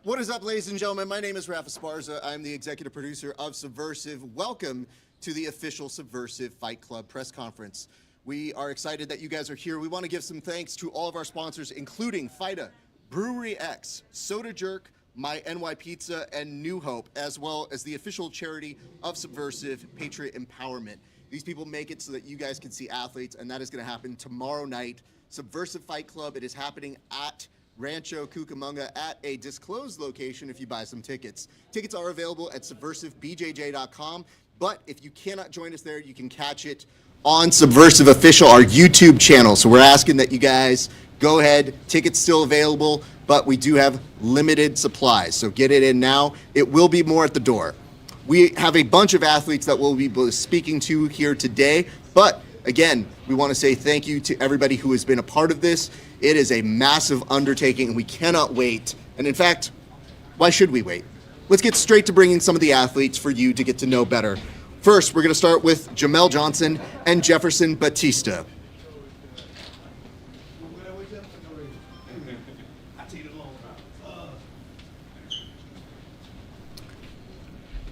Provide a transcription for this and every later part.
What is up, ladies and gentlemen? My name is Rafa Sparza. I'm the executive producer of Subversiv. Welcome to the official Subversiv Fight Club press conference. We are excited that you guys are here. We want to give some thanks to all of our sponsors, including FIDA, Brewery X, Soda Jerk, My NY Pizza, and New Hope, as well as the official charity of Subversiv, Patriot Empowerment. These people make it so that you guys can see athletes, and that is going to happen tomorrow night. Subversiv Fight Club, it is happening at Rancho Cucamonga at a disclosed location if you buy some tickets. Tickets are available at subversivebjj.com, but if you cannot join us there, you can catch it on Subversiv Official, our YouTube channel. So we're asking that you guys go ahead. Tickets still available, but we do have limited supplies, so get it in now. It will be more at the door. We have a bunch of athletes that we'll be speaking to here today, but again, we want to say thank you to everybody who has been a part of this. It is a massive undertaking, and we cannot wait. And in fact, why should we wait? Let's get straight to bringing some of the athletes for you to get to know better. First, we're going to start with Jamel Johnson and Jefferson Batista.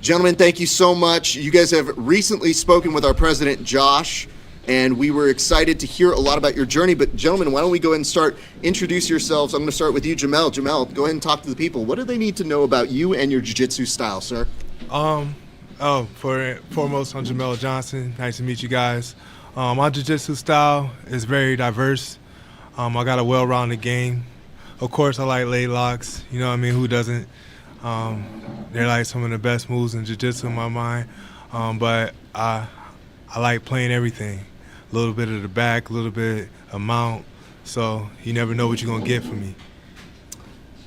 Gentlemen, thank you so much. You guys have recently spoken with our president, Josh, and we were excited to hear a lot about your journey. But gentlemen, why don't we go ahead and start, introduce yourselves. I'm going to start with you, Jamel. Jamel, go ahead and talk to the people. What do they need to know about you and your jiu-jitsu style, sir? Foremost, I'm Jamel Johnson. Nice to meet you guys. My jiu-jitsu style is very diverse. I got a well-rounded game. Of course, I like leg locks. You know what I mean? Who doesn't? They're like some of the best moves in jiu-jitsu in my mind. But I like playing everything. A little bit of the back, a little bit of mount. So you never know what you're going to get from me.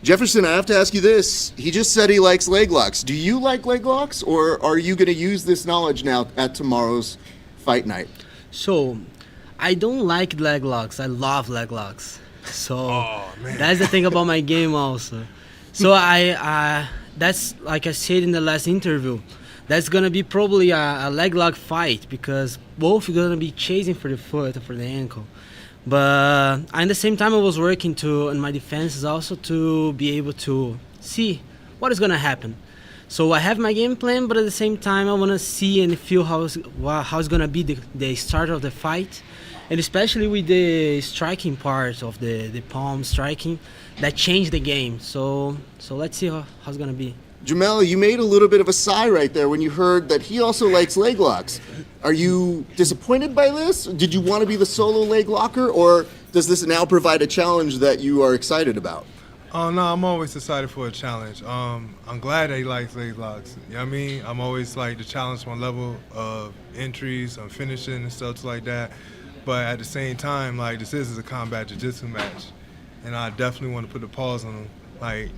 Jefferson, I have to ask you this. He just said he likes leg locks. Do you like leg locks, or are you going to use this knowledge now at tomorrow's fight night? So, I don't like leg locks. I love leg locks. So, that's the thing about my game also. So, that's like I said in the last interview. That's going to be probably a leg lock fight because both are going to be chasing for the foot or for the ankle. But at the same time, I was working in my defenses also to be able to see what is going to happen. So I have my game plan, but at the same time, I want to see and feel how it's going to be the start of the fight. And especially with the striking part of the palm striking, that changed the game. So let's see how it's going to be. Jamel, you made a little bit of a sigh right there when you heard that he also likes leg locks. Are you disappointed by this? Did you want to be the solo leg locker, or does this now provide a challenge that you are excited about? Oh, no, I'm always excited for a challenge. I'm glad that he likes leg locks. You know what I mean? I'm always like to challenge my level of entries, on finishing and stuff like that. But at the same time, like, this is a combat jiu-jitsu match, and I definitely want to put the pause on him. Like,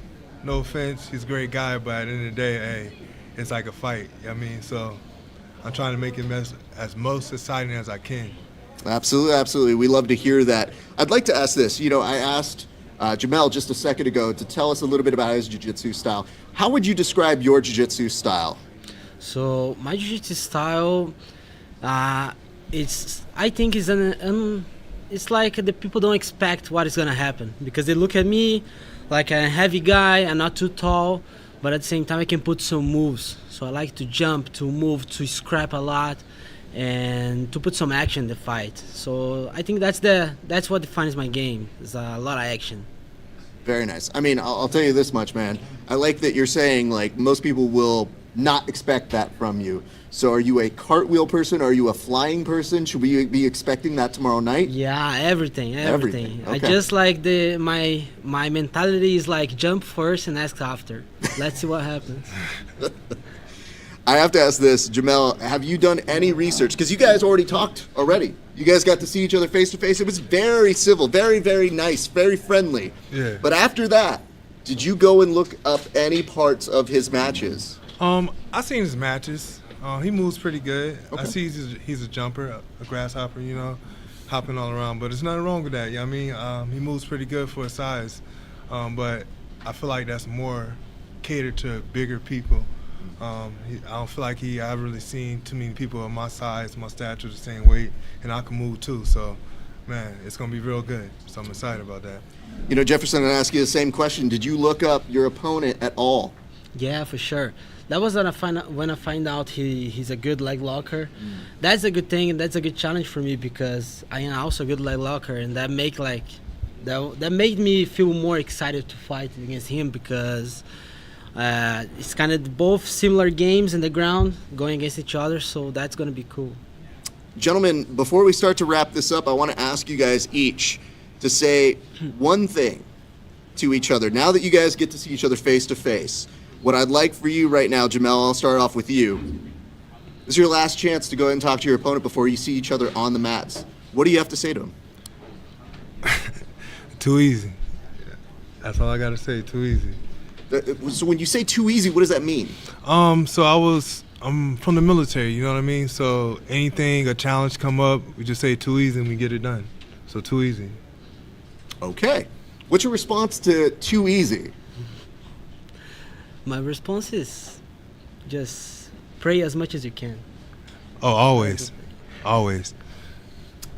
no offense, he's a great guy, but at the end of the day, hey, it's like a fight, you know what I mean? So I'm trying to make it as most exciting as I can. Absolutely, absolutely. We love to hear that. I'd like to ask this. You know, I asked Jamel just a second ago to tell us a little bit about his jiu-jitsu style. How would you describe your jiu-jitsu style? So my jiu-jitsu style, I think it's like the people don't expect what is going to happen because they look at me like a heavy guy, I'm not too tall, but at the same time I can put some moves. So I like to jump, to move, to scrap a lot, and to put some action in the fight. So I think that's what defines my game. It's a lot of action. Very nice. I mean, I'll tell you this much, man. I like that you're saying, like, most people will not expect that from you. So are you a cartwheel person? Are you a flying person? Should we be expecting that tomorrow night? Yeah, everything. Okay. I just like my mentality is like jump first and ask after. Let's see what happens. I have to ask this, Jamel, have you done any research? Because you guys already talked already. You guys got to see each other face to face. It was very civil, very, very nice, very friendly. Yeah. But after that, did you go and look up any parts of his matches? I seen his matches. He moves pretty good. Okay. I see he's a jumper, a grasshopper, you know, hopping all around. But there's nothing wrong with that, you know what I mean? He moves pretty good for his size. But I feel like that's more catered to bigger people. I don't feel like I've really seen too many people of my size, my stature, the same weight, and I can move too. So, man, it's going to be real good. So I'm excited about that. You know, Jefferson, I'll ask you the same question. Did you look up your opponent at all? Yeah, for sure. That was when I find out he's a good leg locker. That's a good thing, and that's a good challenge for me because I am also a good leg locker, and that made me feel more excited to fight against him because it's kind of both similar games in the ground going against each other, so that's going to be cool. Gentlemen, before we start to wrap this up, I want to ask you guys each to say one thing to each other. Now that you guys get to see each other face to face, what I'd like for you right now, Jamel, I'll start off with you. This is your last chance to go ahead and talk to your opponent before you see each other on the mats. What do you have to say to him? Too easy. That's all I got to say, too easy. So when you say too easy, what does that mean? So I'm from the military, you know what I mean? So anything, a challenge come up, we just say too easy and we get it done. So too easy. Okay. What's your response to too easy? My response is just pray as much as you can. Oh, always. Always.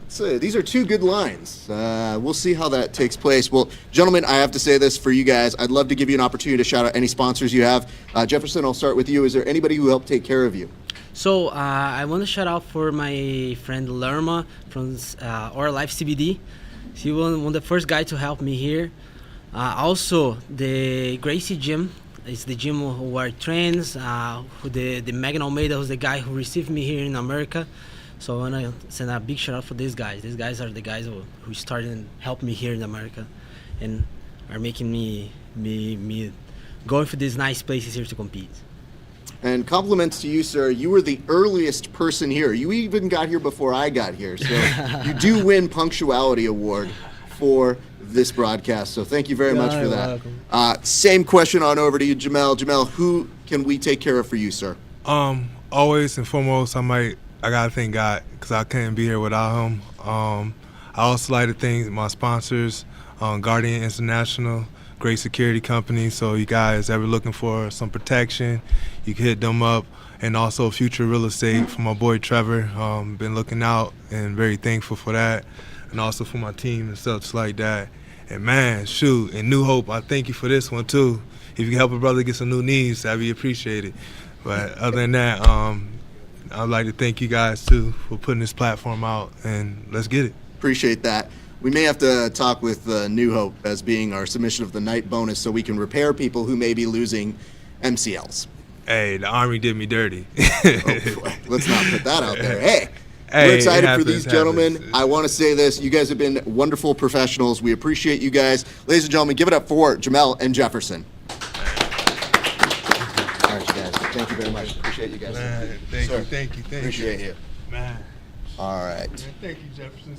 So these are two good lines. We'll see how that takes place. Well, gentlemen, I have to say this for you guys. I'd love to give you an opportunity to shout out any sponsors you have. Jefferson, I'll start with you. Is there anybody who helped take care of you? So I want to shout out for my friend Lerma from Our Life CBD. She was one of the first guy to help me here. Also, the Gracie gym. It's the gym where I trains. The Megan Almeida, who's the guy who received me here in America. So I want to send a big shout out for these guys. These guys are the guys who started and helped me here in America and are making me going for these nice places here to compete. And compliments to you, sir. You were the earliest person here. You even got here before I got here. So you do win Punctuality Award for this broadcast. So thank you very much for that. Same question on over to you, Jamel. Jamel, who can we take care of for you, sir? Always and foremost, I gotta thank God because I couldn't be here without him. I also like to thank my sponsors, Guardian International, great security company. So you guys ever looking for some protection, you can hit them up. And also Future Real Estate for my boy Trevor. Been looking out and very thankful for that. And also for my team and stuff like that. And man, shoot, and New Hope, I thank you for this one too. If you can help a brother get some new knees, that'd be appreciated. But other than that, I'd like to thank you guys too for putting this platform out, and let's get it. Appreciate that. We may have to talk with New Hope as being our submission of the night bonus so we can repair people who may be losing MCLs. Hey, the Army did me dirty. Oh, boy. Let's not put that out there. Hey, we're excited for these gentlemen. I want to say this. You guys have been wonderful professionals. We appreciate you guys. Ladies and gentlemen, give it up for Jamel and Jefferson. All right, you guys. Thank you very much. Appreciate you guys. Man, thank you. Appreciate you. Man. All right. Man, thank you, Jefferson.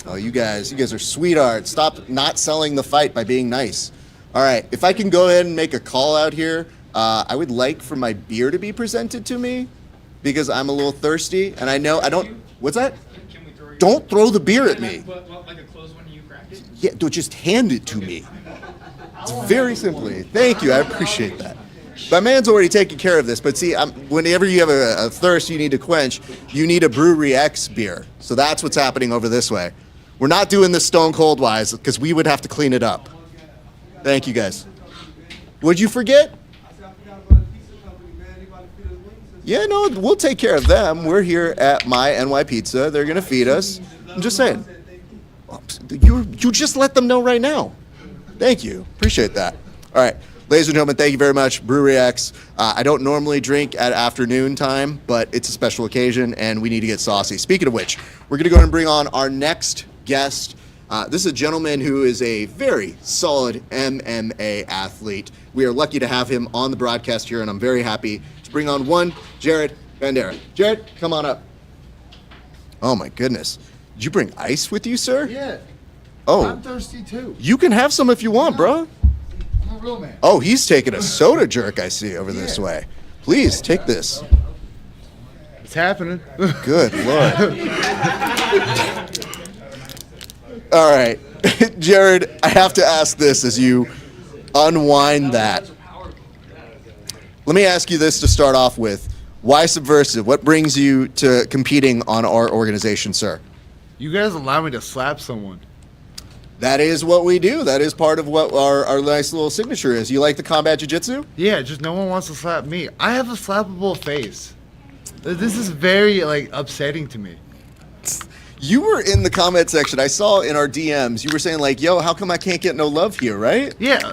Oh, you guys are sweethearts. Stop not selling the fight by being nice. All right, if I can go ahead and make a call out here, I would like for my beer to be presented to me because I'm a little thirsty, and I know I don't. What's that? Can we throw your Don't throw the beer at me. like a closed one, you cracked it? Yeah, just hand it to me. It's very simply. Thank you. I appreciate that. My man's already taking care of this, but see, whenever you have a thirst you need to quench, you need a Brewery X beer. So that's what's happening over this way. We're not doing this stone cold wise because we would have to clean it up. Thank you, guys. What'd you forget? Yeah, no, we'll take care of them. We're here at My NY Pizza. They're going to feed us. I'm just saying. You just let them know right now. Thank you. Appreciate that. All right. Ladies and gentlemen, thank you very much. Brewery X. I don't normally drink at afternoon time, but it's a special occasion, and we need to get saucy. Speaking of which, we're going to go ahead and bring on our next guest. This is a gentleman who is a very solid MMA athlete. We are lucky to have him on the broadcast here, and I'm very happy to bring on one, Jared Bandera. Jared, come on up. Oh, my goodness. Did you bring ice with you, sir? Yeah. Oh. I'm thirsty too. You can have some if you want, bro. I'm a real man. Oh, he's taking a soda jerk, I see, over this way. Please, take this. It's happening. Good Lord. All right. Jared, I have to ask this as you unwind that. Let me ask you this to start off with. Why Subversiv? What brings you to competing on our organization, sir? You guys allow me to slap someone. That is what we do. That is part of what our nice little signature is. You like the combat jiu-jitsu? Yeah, just no one wants to slap me. I have a slappable face. This is very, like, upsetting to me. You were in the comment section. I saw in our DMs, you were saying like, yo, how come I can't get no love here, right? Yeah,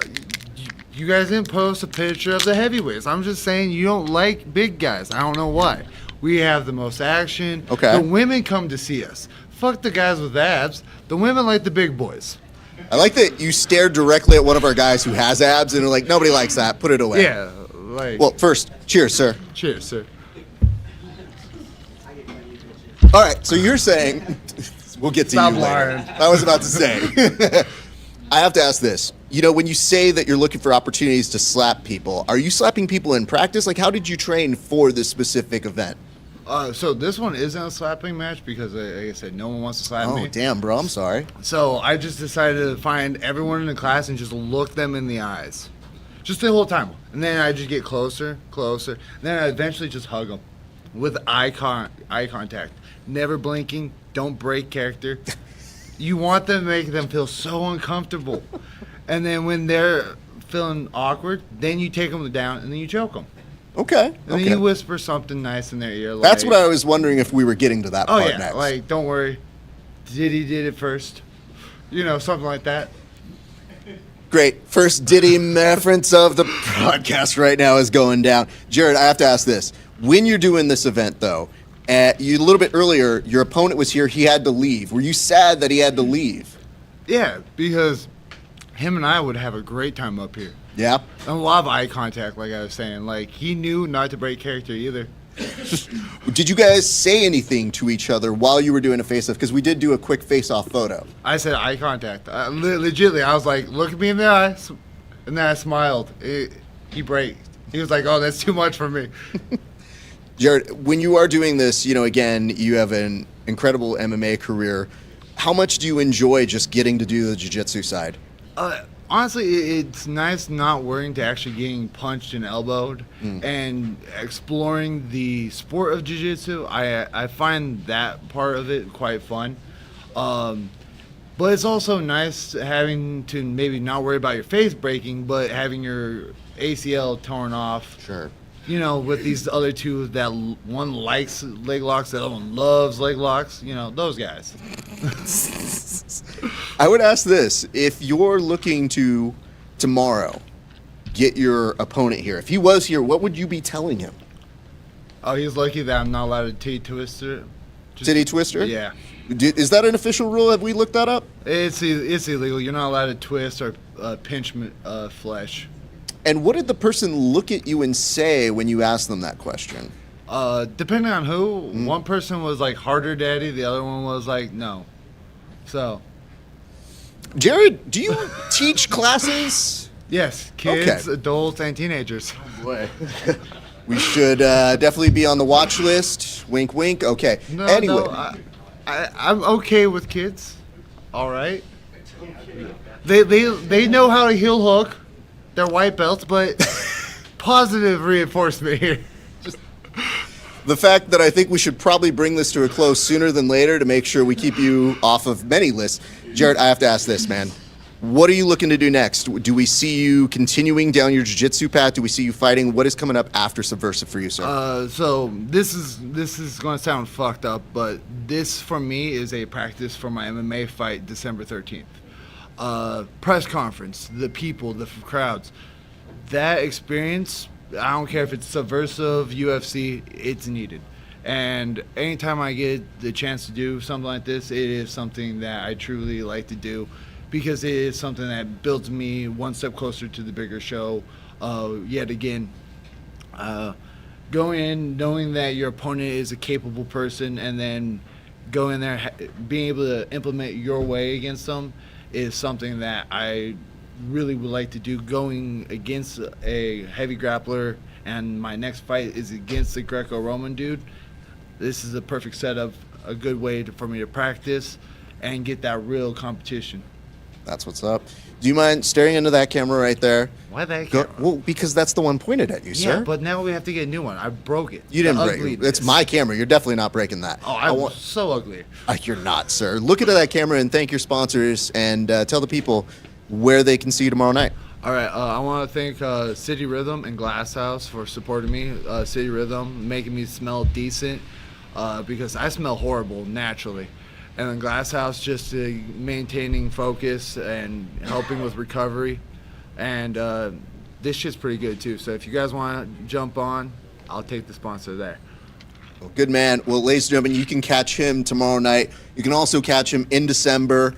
you guys didn't post a picture of the heavyweights. I'm just saying you don't like big guys. I don't know why. We have the most action. Okay. The women come to see us. Fuck the guys with abs. The women like the big boys. I like that you stared directly at one of our guys who has abs and are like, nobody likes that. Put it away. Yeah, like. Well, first, cheers, sir. Cheers, sir. All right, so you're saying, we'll get to Stop you later. lying. I was about to say. I have to ask this. You know, when you say that you're looking for opportunities to slap people, are you slapping people in practice? Like, how did you train for this specific event? So this one isn't a slapping match because, like I said, no one wants to slap me. Oh, damn, bro. I'm sorry. So I just decided to find everyone in the class and just look them in the eyes. Just the whole time. And then I just get closer, closer. And then I eventually just hug them with eye contact. Never blinking. Don't break character. You want them to make them feel so uncomfortable. And then when they're feeling awkward, then you take them down and then you choke them. Okay. And then okay. you whisper something nice in their ear. Like, That's what I was wondering if we were getting to that oh, part yeah. next. Like, don't worry. Diddy did it first. You know, something like that. Great. First Diddy reference of the podcast right now is going down. Jared, I have to ask this. When you're doing this event, though, you a little bit earlier, your opponent was here. He had to leave. Were you sad that he had to leave? Yeah, because him and I would have a great time up here. Yeah? A lot of eye contact, like I was saying. Like, he knew not to break character either. Did you guys say anything to each other while you were doing a face-off? Because we did do a quick face-off photo. I said eye contact. Legitimately, I was like, look at me in the eyes. And then I smiled. He braked. He was like, oh, that's too much for me. Jared, when you are doing this, you know, again, you have an incredible MMA career. How much do you enjoy just getting to do the jiu-jitsu side? Honestly, it's nice not worrying to actually getting punched and elbowed and exploring the sport of jiu-jitsu. I find that part of it quite fun. But it's also nice having to maybe not worry about your face breaking, but having your ACL torn off. Sure. You know, with these other two, that one likes leg locks, the other one loves leg locks. You know, those guys. I would ask this. If you're looking to, tomorrow, get your opponent here, if he was here, what would you be telling him? Oh, he's lucky that I'm not allowed to titty twister. Titty twister? Yeah. Is that an official rule? Have we looked that up? It's illegal. You're not allowed to twist or pinch flesh. And what did the person look at you and say when you asked them that question? Depending on who, one person was like harder daddy, the other one was like no. So, Jared, do you teach classes? yes, kids, Okay. adults, and teenagers. Boy. We should definitely be on the watch list. Wink, wink. Okay. No, anyway. no, I'm okay with kids. All right. They know how to heel hook. They're white belts, but positive reinforcement here. The fact that I think we should probably bring this to a close sooner than later to make sure we keep you off of many lists. Jared, I have to ask this, man. What are you looking to do next? Do we see you continuing down your jiu-jitsu path? Do we see you fighting? What is coming up after Subversiv for you, sir? So this is going to sound fucked up, but this for me is a practice for my MMA fight December 13th. Press conference, the people, the crowds, that experience. I don't care if it's Subversiv, UFC, it's needed. And anytime I get the chance to do something like this, it is something that I truly like to do because it is something that builds me one step closer to the bigger show. Yet again, going in, knowing that your opponent is a capable person, and then go in there, being able to implement your way against them is something that I really would like to do. Going against a heavy grappler, and my next fight is against the Greco-Roman dude. This is a perfect setup, a good way for me to practice and get that real competition. That's what's up. Do you mind staring into that camera right there? Why that Go, camera? well, because that's the one pointed at you, Yeah, sir. but now we have to get a new one. I broke it. You didn't The break it. ugliness. It's my camera. You're definitely not breaking that. Oh, I'm so ugly. You're not, sir. Look into that camera and thank your sponsors and tell the people where they can see you tomorrow night. All right, I want to thank City Rhythm and Glass House for supporting me. City Rhythm making me smell decent because I smell horrible naturally. And then Glass House just maintaining focus and helping with recovery. And this shit's pretty good too. So if you guys want to jump on, I'll take the sponsor there. Well, good man. Well, ladies and gentlemen, you can catch him tomorrow night. You can also catch him in December,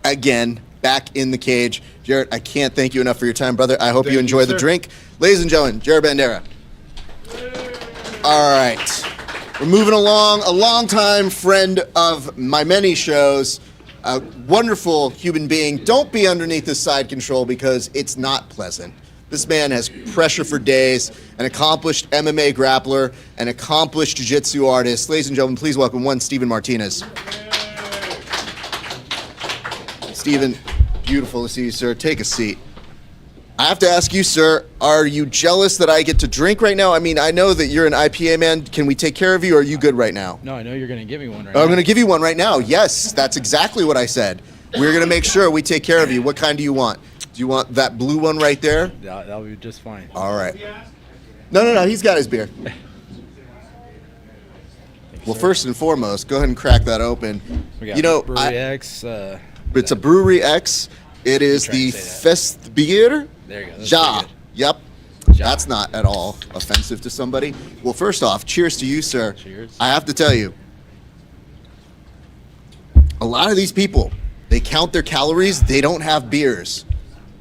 again, back in the cage. Jared, I can't thank you enough for your time, brother. I hope you enjoy the drink. Ladies and gentlemen, Jared Bandera. All right. We're moving along. A longtime friend of my many shows, a wonderful human being. Don't be underneath this side control because it's not pleasant. This man has pressure for days, an accomplished MMA grappler, an accomplished jiu-jitsu artist. Ladies and gentlemen, please welcome one, Steven Martinez. Steven, beautiful to see you, sir. Take a seat. I have to ask you, sir, are you jealous that I get to drink right now? I mean, I know that you're an IPA man. Can we take care of you, or are you good right now? No, I know you're going to give me one right I'm now. going to give you one right now. Yes, that's exactly what I said. We're going to make sure we take care of you. What kind do you want? Do you want that blue one right there? That'll be just fine. All right. No, he's got his beer. Well, first and foremost, go ahead and crack that open. We got Brewery X. It's a Brewery X. It is the Festbier. There you go. That's Ja. pretty Yep. Ja. That's not at all offensive to somebody. Well, first off, cheers to you, sir. Cheers. I have to tell you, a lot of these people, they count their calories, they don't have beers.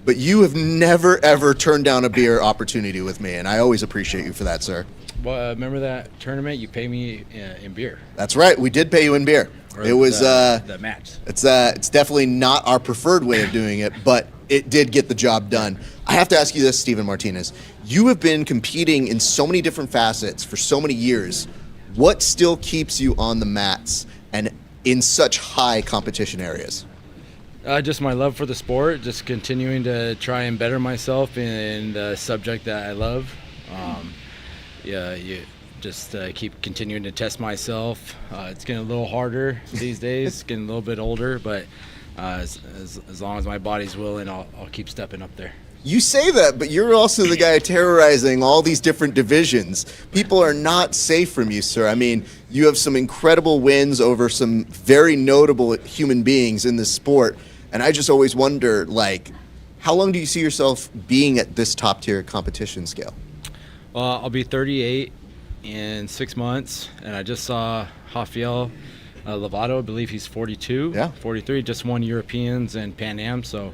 But you have never, ever turned down a beer opportunity with me, and I always appreciate you for that, sir. Well, remember that tournament? You pay me in beer. That's right. We did pay you in beer. Or It was the match. It's definitely not our preferred way of doing it, but it did get the job done. I have to ask you this, Steven Martinez. You have been competing in so many different facets for so many years. What still keeps you on the mats and in such high competition areas? Just my love for the sport, just continuing to try and better myself in the subject that I love. You just keep continuing to test myself. It's getting a little harder these days, getting a little bit older, but as long as my body's willing, I'll keep stepping up there. You say that, but you're also the guy terrorizing all these different divisions. People are not safe from you, sir. I mean, you have some incredible wins over some very notable human beings in this sport. And I just always wonder, like, how long do you see yourself being at this top-tier competition scale? Well, I'll be 38 in 6 months, and I just saw Rafael Lovato. I believe he's 42, Yeah. 43, just won Europeans and Pan Am, so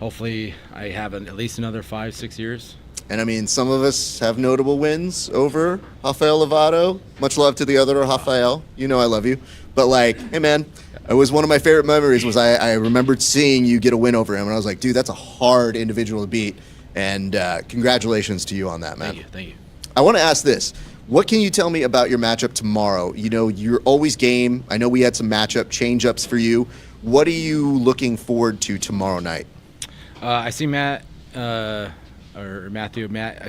hopefully I have at least another 5-6 years. And I mean, some of us have notable wins over Rafael Lovato. Much love to the other Rafael. You know I love you. But like, hey man, it was one of my favorite memories was I remembered seeing you get a win over him. And I was like, dude, that's a hard individual to beat. And congratulations to you on that, man. Thank you. I want to ask this. What can you tell me about your matchup tomorrow? You know, you're always game. I know we had some matchup change-ups for you. What are you looking forward to tomorrow night? I see Matt, I've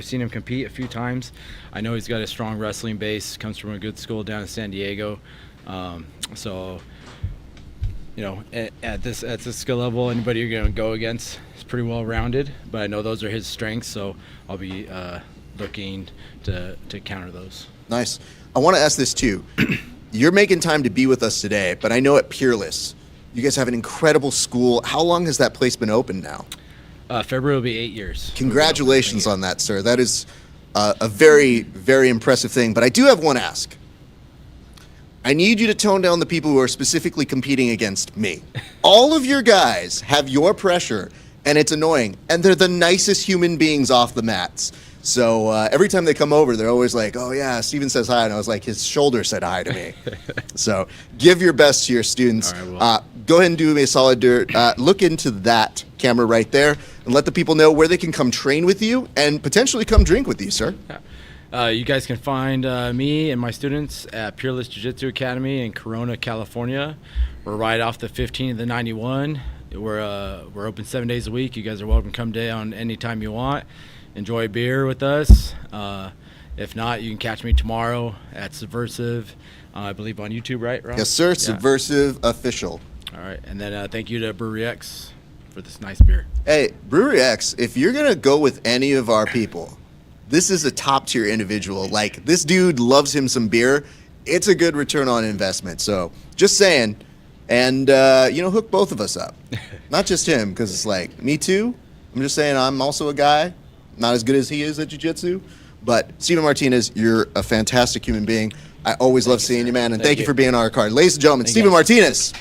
seen him compete a few times. I know he's got a strong wrestling base, comes from a good school down in San Diego. So, you know, at this skill level, anybody you're going to go against is pretty well rounded, but I know those are his strengths, so I'll be looking to counter those. Nice. I want to ask this too. You're making time to be with us today, but I know at Peerless, you guys have an incredible school. How long has that place been open now? February will be 8 years. Congratulations on that, sir. That is a very, very impressive thing. But I do have one ask. I need you to tone down the people who are specifically competing against me. All of your guys have your pressure, and it's annoying. And they're the nicest human beings off the mats. So every time they come over, they're always like, oh, yeah, Steven says hi. And I was like, his shoulder said hi to me. So give your best to your students. All right, Go ahead and do me a solid dirt. Look into that camera right there and let the people know where they can come train with you and potentially come drink with you, sir. You guys can find me and my students at Peerless Jiu-Jitsu Academy in Corona, California. We're right off the 15 of the 91 We're open 7 days a week. You guys are welcome to come down anytime you want. Enjoy a beer with us. If not, you can catch me tomorrow at Subversiv, I believe on YouTube, right, Rob? Yes, sir. Yeah. Subversiv Official. All right, and then thank you to Brewery X for this nice beer. Hey, Brewery X, if you're going to go with any of our people, this is a top-tier individual. Like, this dude loves him some beer. It's a good return on investment. So, just saying. And, hook both of us up. Not just him, because it's like, me too. I'm just saying I'm also a guy. Not as good as he is at jiu-jitsu. But, Steven Martinez, you're a fantastic human being. I always love seeing you, man. And thank you for being on our card. Ladies and gentlemen, Steven Martinez.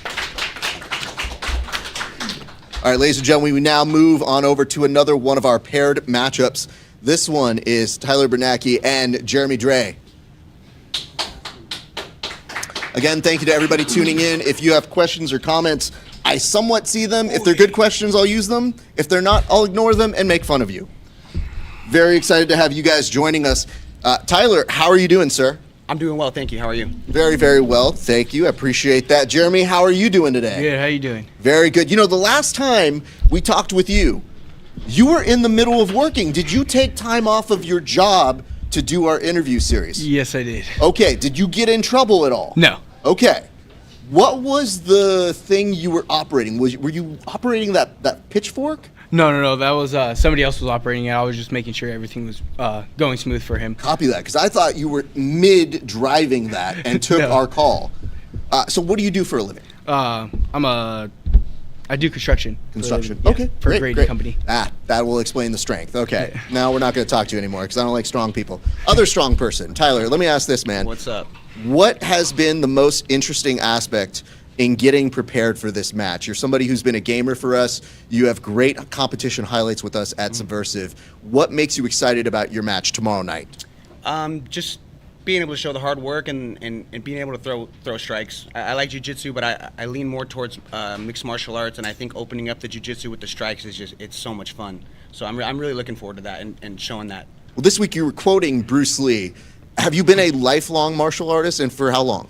All right, ladies and gentlemen, we now move on over to another one of our paired matchups. This one is Tyler Beraki and Jeremy Dre. Again, thank you to everybody tuning in. If you have questions or comments, I somewhat see them. If they're good questions, I'll use them. If they're not, I'll ignore them and make fun of you. Very excited to have you guys joining us. Tyler, how are you doing, sir? I'm doing well, thank you. How are you? Very, very well. Thank you. I appreciate that. Jeremy, how are you doing today? Good. How you doing? Very good. You know, the last time we talked with you, you were in the middle of working. Did you take time off of your job to do our interview series? Yes, I did. Okay. Did you get in trouble at all? No. Okay. What was the thing you were operating? Were you operating that pitchfork? No. That was somebody else was operating it. I was just making sure everything was going smooth for him. Copy that, because I thought you were mid-driving that and took No. our call. So what do you do for a living? I do construction. Construction. Yeah, Okay. For a great, grading great. company. That will explain the strength. Okay. Now we're not going to talk to you anymore because I don't like strong people. Other strong person. Tyler, let me ask this, man. What's up? What has been the most interesting aspect in getting prepared for this match? You're somebody who's been a gamer for us. You have great competition highlights with us at Subversiv. What makes you excited about your match tomorrow night? Just being able to show the hard work and being able to throw strikes. I like jiu-jitsu, but I lean more towards mixed martial arts, and I think opening up the jiu-jitsu with the strikes is it's so much fun. So I'm really looking forward to that and showing that. Well, this week you were quoting Bruce Lee. Have you been a lifelong martial artist, and for how long?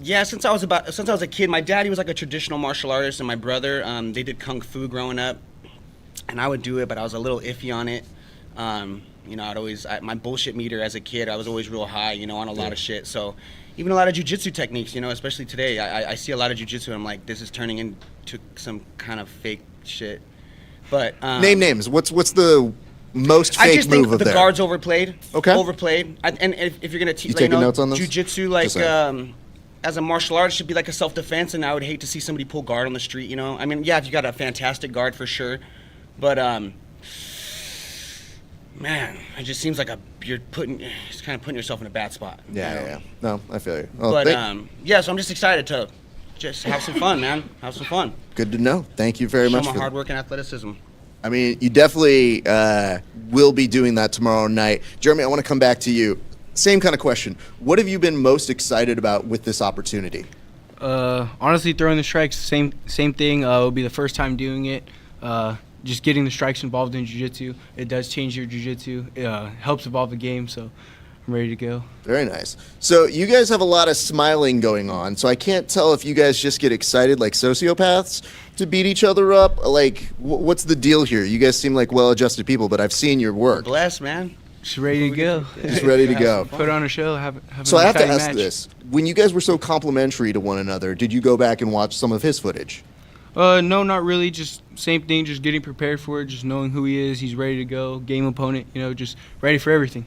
Yeah, since I was a kid. My daddy was like a traditional martial artist, and my brother, they did kung fu growing up, and I would do it, but I was a little iffy on it. My bullshit meter as a kid, I was always real high, on a lot of shit. So even a lot of jiu-jitsu techniques, especially today, I see a lot of jiu-jitsu and I'm like, this is turning into some kind of fake shit. But Name names. What's the most I fake just think move of the there? guard's overplayed. Okay. Overplayed. And if you're gonna teach, taking notes on this? jiu-jitsu, Just as a martial artist, should be like a self-defense, and I would hate to see somebody pull guard on the street. I mean, yeah, if you got a fantastic guard for sure, but man, it just seems like you're kind of putting yourself in a bad spot. Yeah. No, I feel you. Well, But so I'm just excited to just have some fun, man. Have some fun. good to know. Thank you very Show much my for hard work and athleticism. I mean, you definitely will be doing that tomorrow night. Jeremy, I want to come back to you. Same kind of question. What have you been most excited about with this opportunity? Honestly, throwing the strikes, same thing. It'll be the first time doing it. Just getting the strikes involved in jiu-jitsu. It does change your jiu-jitsu. It helps evolve the game, so I'm ready to go. Very nice. So you guys have a lot of smiling going on, so I can't tell if you guys just get excited like sociopaths to beat each other up. Like, what's the deal here? You guys seem like well-adjusted people, but I've seen your work. Bless, man. Just ready to go. Just ready to go. Put on a show. Have So an I have to exciting ask match. this. When you guys were so complimentary to one another, did you go back and watch some of his footage? No, not really. Just same thing. Just getting prepared for it. Just knowing who he is. He's ready to go. Game opponent. Just ready for everything.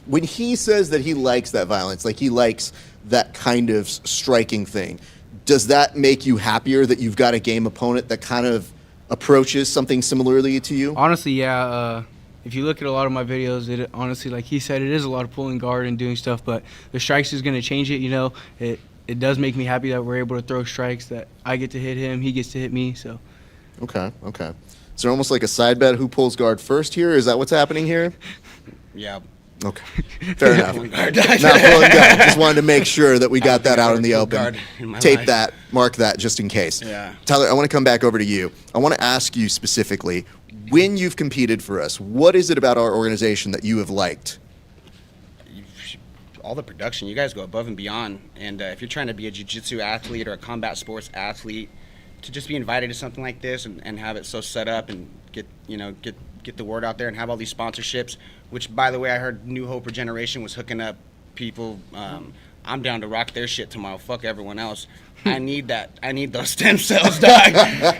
When he says that he likes that violence, like he likes that kind of striking thing, does that make you happier that you've got a game opponent that kind of approaches something similarly to you? Honestly, yeah. If you look at a lot of my videos, it honestly, like he said, it is a lot of pulling guard and doing stuff. But the strikes is going to change it. It does make me happy that we're able to throw strikes. That I get to hit him, he gets to hit me. So. Okay. Is there almost like a side bet who pulls guard first here? Is that what's happening here? Yeah. Okay. Fair enough. Not pulling guard. Just wanted to make sure that we got that out in the open. Tape that, mark that just in case. Yeah. Tyler, I want to come back over to you. I want to ask you specifically, when you've competed for us, what is it about our organization that you have liked? All the production, you guys go above and beyond. And if you're trying to be a jiu-jitsu athlete or a combat sports athlete, to just be invited to something like this and have it so set up and get the word out there and have all these sponsorships, which, by the way, I heard New Hope Regeneration was hooking up people. I'm down to rock their shit tomorrow. Fuck everyone else. I need that. I need those stem cells, dog.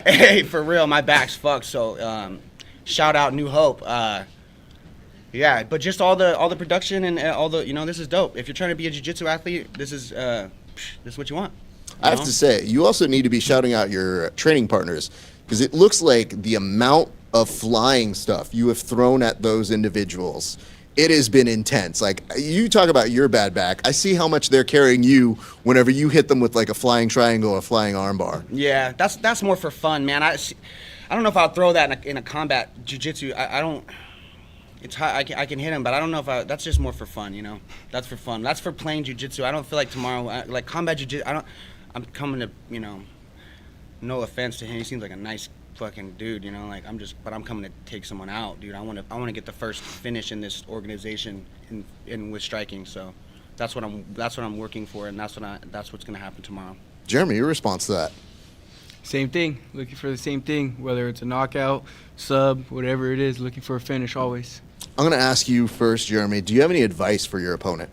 Hey, for real, my back's fucked. So shout out New Hope. Yeah, but just all the production and all the, this is dope. If you're trying to be a jiu-jitsu athlete, this is what you want. I have to say, you also need to be shouting out your training partners, because it looks like the amount of flying stuff you have thrown at those individuals, it has been intense. Like, you talk about your bad back. I see how much they're carrying you whenever you hit them with like a flying triangle or a flying armbar. Yeah, that's more for fun, man. I don't know if I'll throw that in a combat jiu-jitsu. I don't. It's high. I can hit him, but I don't know if that's just more for fun, That's for fun. That's for playing jiu-jitsu. I don't feel like tomorrow, like combat jiu-jitsu. I'm coming to, no offense to him. He seems like a nice fucking dude, like but I'm coming to take someone out, dude. I want to get the first finish in this organization in with striking. So that's what I'm working for, and that's what's gonna happen tomorrow. Jeremy, your response to that? Same thing. Looking for the same thing, whether it's a knockout, sub, whatever it is. Looking for a finish always. I'm going to ask you first, Jeremy. Do you have any advice for your opponent?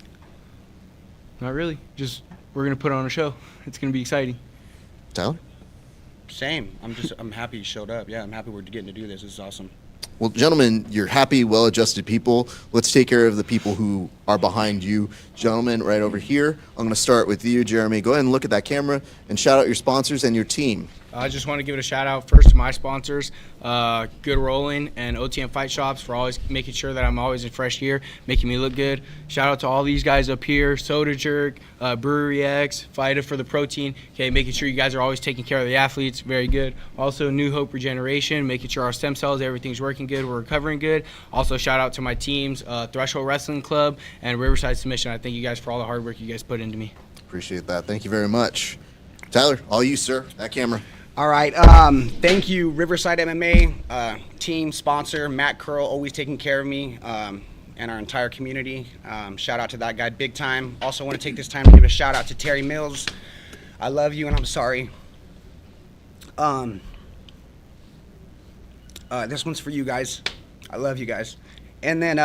Not really. Just we're gonna put on a show. It's gonna be exciting. Tyler? Same. I'm happy you showed up. Yeah, I'm happy we're getting to do this. This is awesome. Well, gentlemen, you're happy, well-adjusted people. Let's take care of the people who are behind you. Gentlemen, right over here. I'm going to start with you, Jeremy. Go ahead and look at that camera and shout out your sponsors and your team. I just want to give it a shout out first to my sponsors, Good Rolling and OTM Fight Shops, for always making sure that I'm always in fresh gear, making me look good. Shout out to all these guys up here, Soda Jerk, Brewery X, Fighter for the protein. Okay, making sure you guys are always taking care of the athletes, very good. Also, New Hope Regeneration, making sure our stem cells, everything's working good, we're recovering good. Also, shout out to my teams, Threshold Wrestling Club and Riverside Submission. I thank you guys for all the hard work you guys put into me. Appreciate that. Thank you very much. Tyler, all you, sir. That camera. All right. Thank you, Riverside MMA, team sponsor, Matt Curl, always taking care of me and our entire community. Shout out to that guy big time. Also want to take this time to give a shout out to Terry Mills. I love you and I'm sorry. This one's for you guys. I love you guys. And then,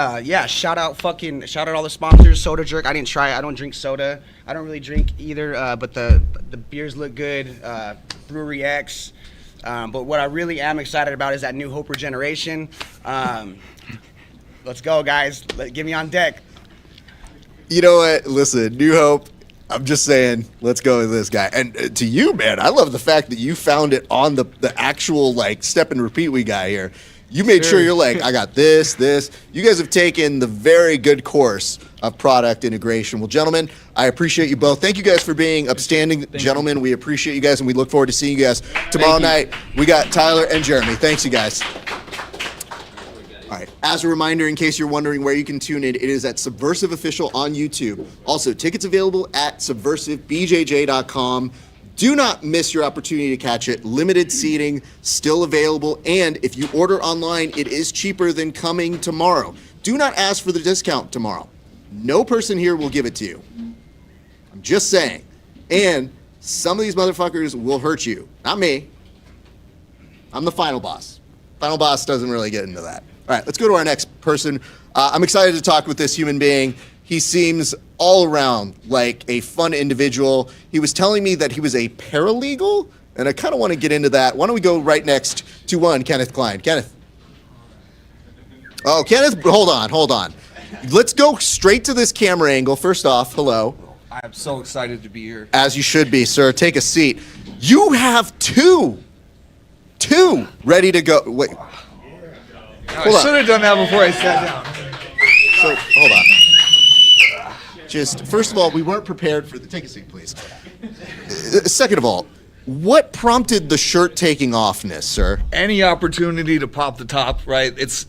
shout out all the sponsors. Soda Jerk. I didn't try it. I don't drink soda. I don't really drink either, but the beers look good. Brewery X. But what I really am excited about is that New Hope Regeneration. Let's go, guys. Get me on deck. You know what? Listen, New Hope, I'm just saying, let's go with this guy. And to you, man, I love the fact that you found it on the actual, like, step and repeat we got here. You made sure you're like, I got this. You guys have taken the very good course of product integration. Well, gentlemen, I appreciate you both. Thank you guys for being upstanding gentlemen. We appreciate you guys, and we look forward to seeing you guys tomorrow night. We got Tyler and Jeremy. Thanks, you guys. All right. As a reminder, in case you're wondering where you can tune in, it is at Subversiv Official on YouTube. Also, tickets available at subversivebjj.com. Do not miss your opportunity to catch it. Limited seating, still available, and if you order online, it is cheaper than coming tomorrow. Do not ask for the discount tomorrow. No person here will give it to you. I'm just saying. And some of these motherfuckers will hurt you. Not me. I'm the final boss. Final boss doesn't really get into that. All right, let's go to our next person. I'm excited to talk with this human being. He seems all around like a fun individual. He was telling me that he was a paralegal, and I kind of want to get into that. Why don't we go right next to one, Kenneth Klein. Kenneth. Oh, Kenneth, hold on. Let's go straight to this camera angle. First off, hello. I am so excited to be here. As you should be, sir. Take a seat. You have two ready to go. Wait. I should have done that before I sat down. So, hold on. Just, first of all, we weren't prepared for the, take a seat, please. Second of all, what prompted the shirt taking offness, sir? Any opportunity to pop the top, right? It's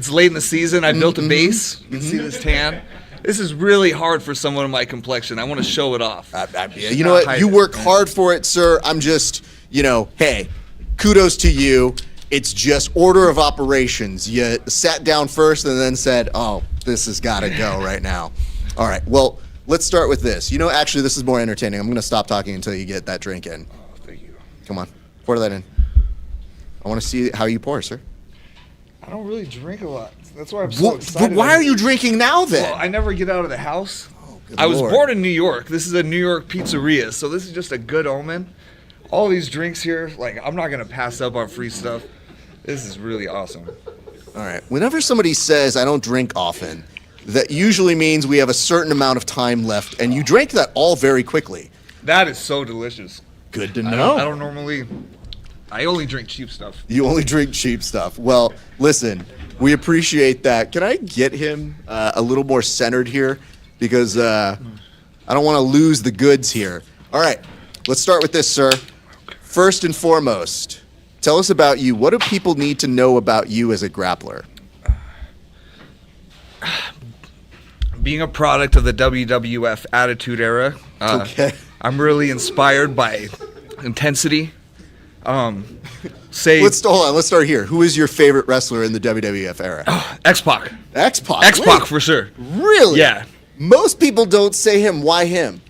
late in the season. I built a base. You can see this tan. This is really hard for someone of my complexion. I want to show it off. You know what? You work hard for it, sir. I'm just, hey, kudos to you. It's just order of operations. You sat down first and then said, oh, this has got to go right now. All right, well, let's start with this. Actually, this is more entertaining. I'm going to stop talking until you get that drink in. Oh, thank you. Come on. Pour that in. I want to see how you pour, sir. I don't really drink a lot. That's why I'm so excited. But why are you drinking now then? Well, I never get out of the house. Good I was Lord. born in New York. This is a New York pizzeria, so this is just a good omen. All these drinks here, like, I'm not going to pass up on free stuff. This is really awesome. All right. Whenever somebody says, I don't drink often, that usually means we have a certain amount of time left, and you drank that all very quickly. That is so delicious. Good to I know. don't normally... I only drink cheap stuff. You only drink cheap stuff. Well, listen, we appreciate that. Can I get him a little more centered here? Because I don't want to lose the goods here. All right, let's start with this, sir. First and foremost, tell us about you. What do people need to know about you as a grappler? Being a product of the WWF Attitude Era, Okay. I'm really inspired by intensity. Hold on. Let's start here. Who is your favorite wrestler in the WWF era? X-Pac. X-Pac. X-Pac Wait, for sure. Really? Yeah. Most people don't say him. Why him?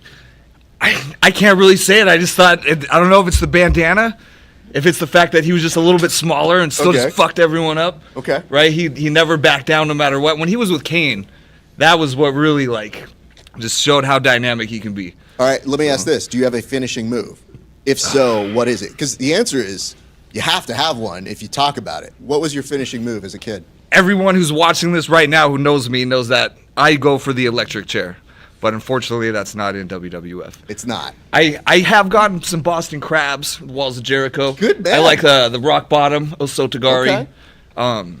I can't really say it. I just thought, I don't know if it's the bandana, if it's the fact that he was just a little bit smaller and still Okay. just fucked everyone up. Okay. Right? He never backed down no matter what. When he was with Kane, that was what really, like, just showed how dynamic he can be. All right, let me ask this. Do you have a finishing move? If so, what is it? Because the answer is you have to have one if you talk about it. What was your finishing move as a kid? Everyone who's watching this right now who knows me knows that I go for the electric chair. But unfortunately, that's not in WWF. It's not. I have gotten some Boston Crabs, Walls of Jericho. Good man. I like the Rock Bottom, Osotogari. Okay.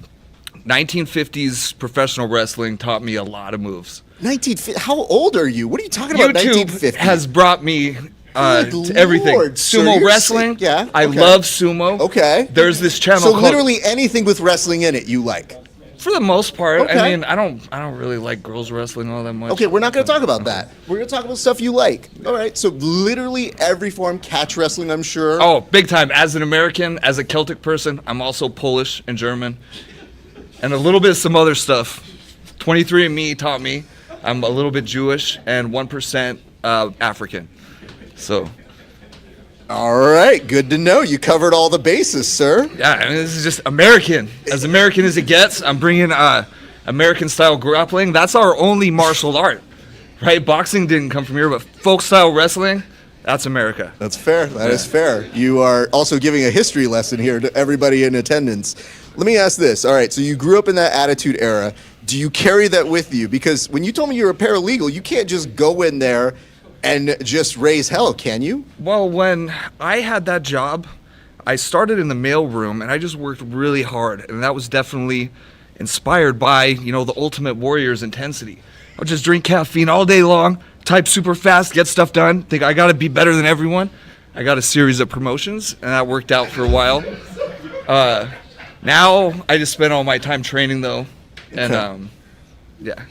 1950s professional wrestling taught me a lot of moves. 1950. How old are you? What are you talking about? YouTube 1950 has brought me Good to everything. Lord, sir, Sumo you're wrestling. sick. Yeah, I okay. love sumo. Okay. There's this channel So called, literally anything with wrestling in it, you like. for the most part. Okay. I mean, I don't really like girls wrestling all that much. Okay, we're not going to talk about that. We're going to talk about stuff you like. All right. So literally every form, catch wrestling, I'm sure. Oh, big time. As an American, as a Celtic person, I'm also Polish and German. And a little bit of some other stuff. 23andMe taught me I'm a little bit Jewish and 1% African. So, All right. Good to know. You covered all the bases, sir. yeah, I mean, this is just American. As American as it gets, I'm bringing American-style grappling. That's our only martial art, right? Boxing didn't come from here, but folk-style wrestling, that's America. That's fair. That is fair. You are also giving a history lesson here to everybody in attendance. Let me ask this. All right, so you grew up in that Attitude Era. Do you carry that with you? Because when you told me you were a paralegal, you can't just go in there and just raise hell, can you? Well, when I had that job, I started in the mailroom, and I just worked really hard, and that was definitely inspired by, the Ultimate Warrior's intensity. I would just drink caffeine all day long, type super fast, get stuff done, think I gotta be better than everyone. I got a series of promotions, and that worked out for a while. Now, I just spend all my time training, though, and, yeah.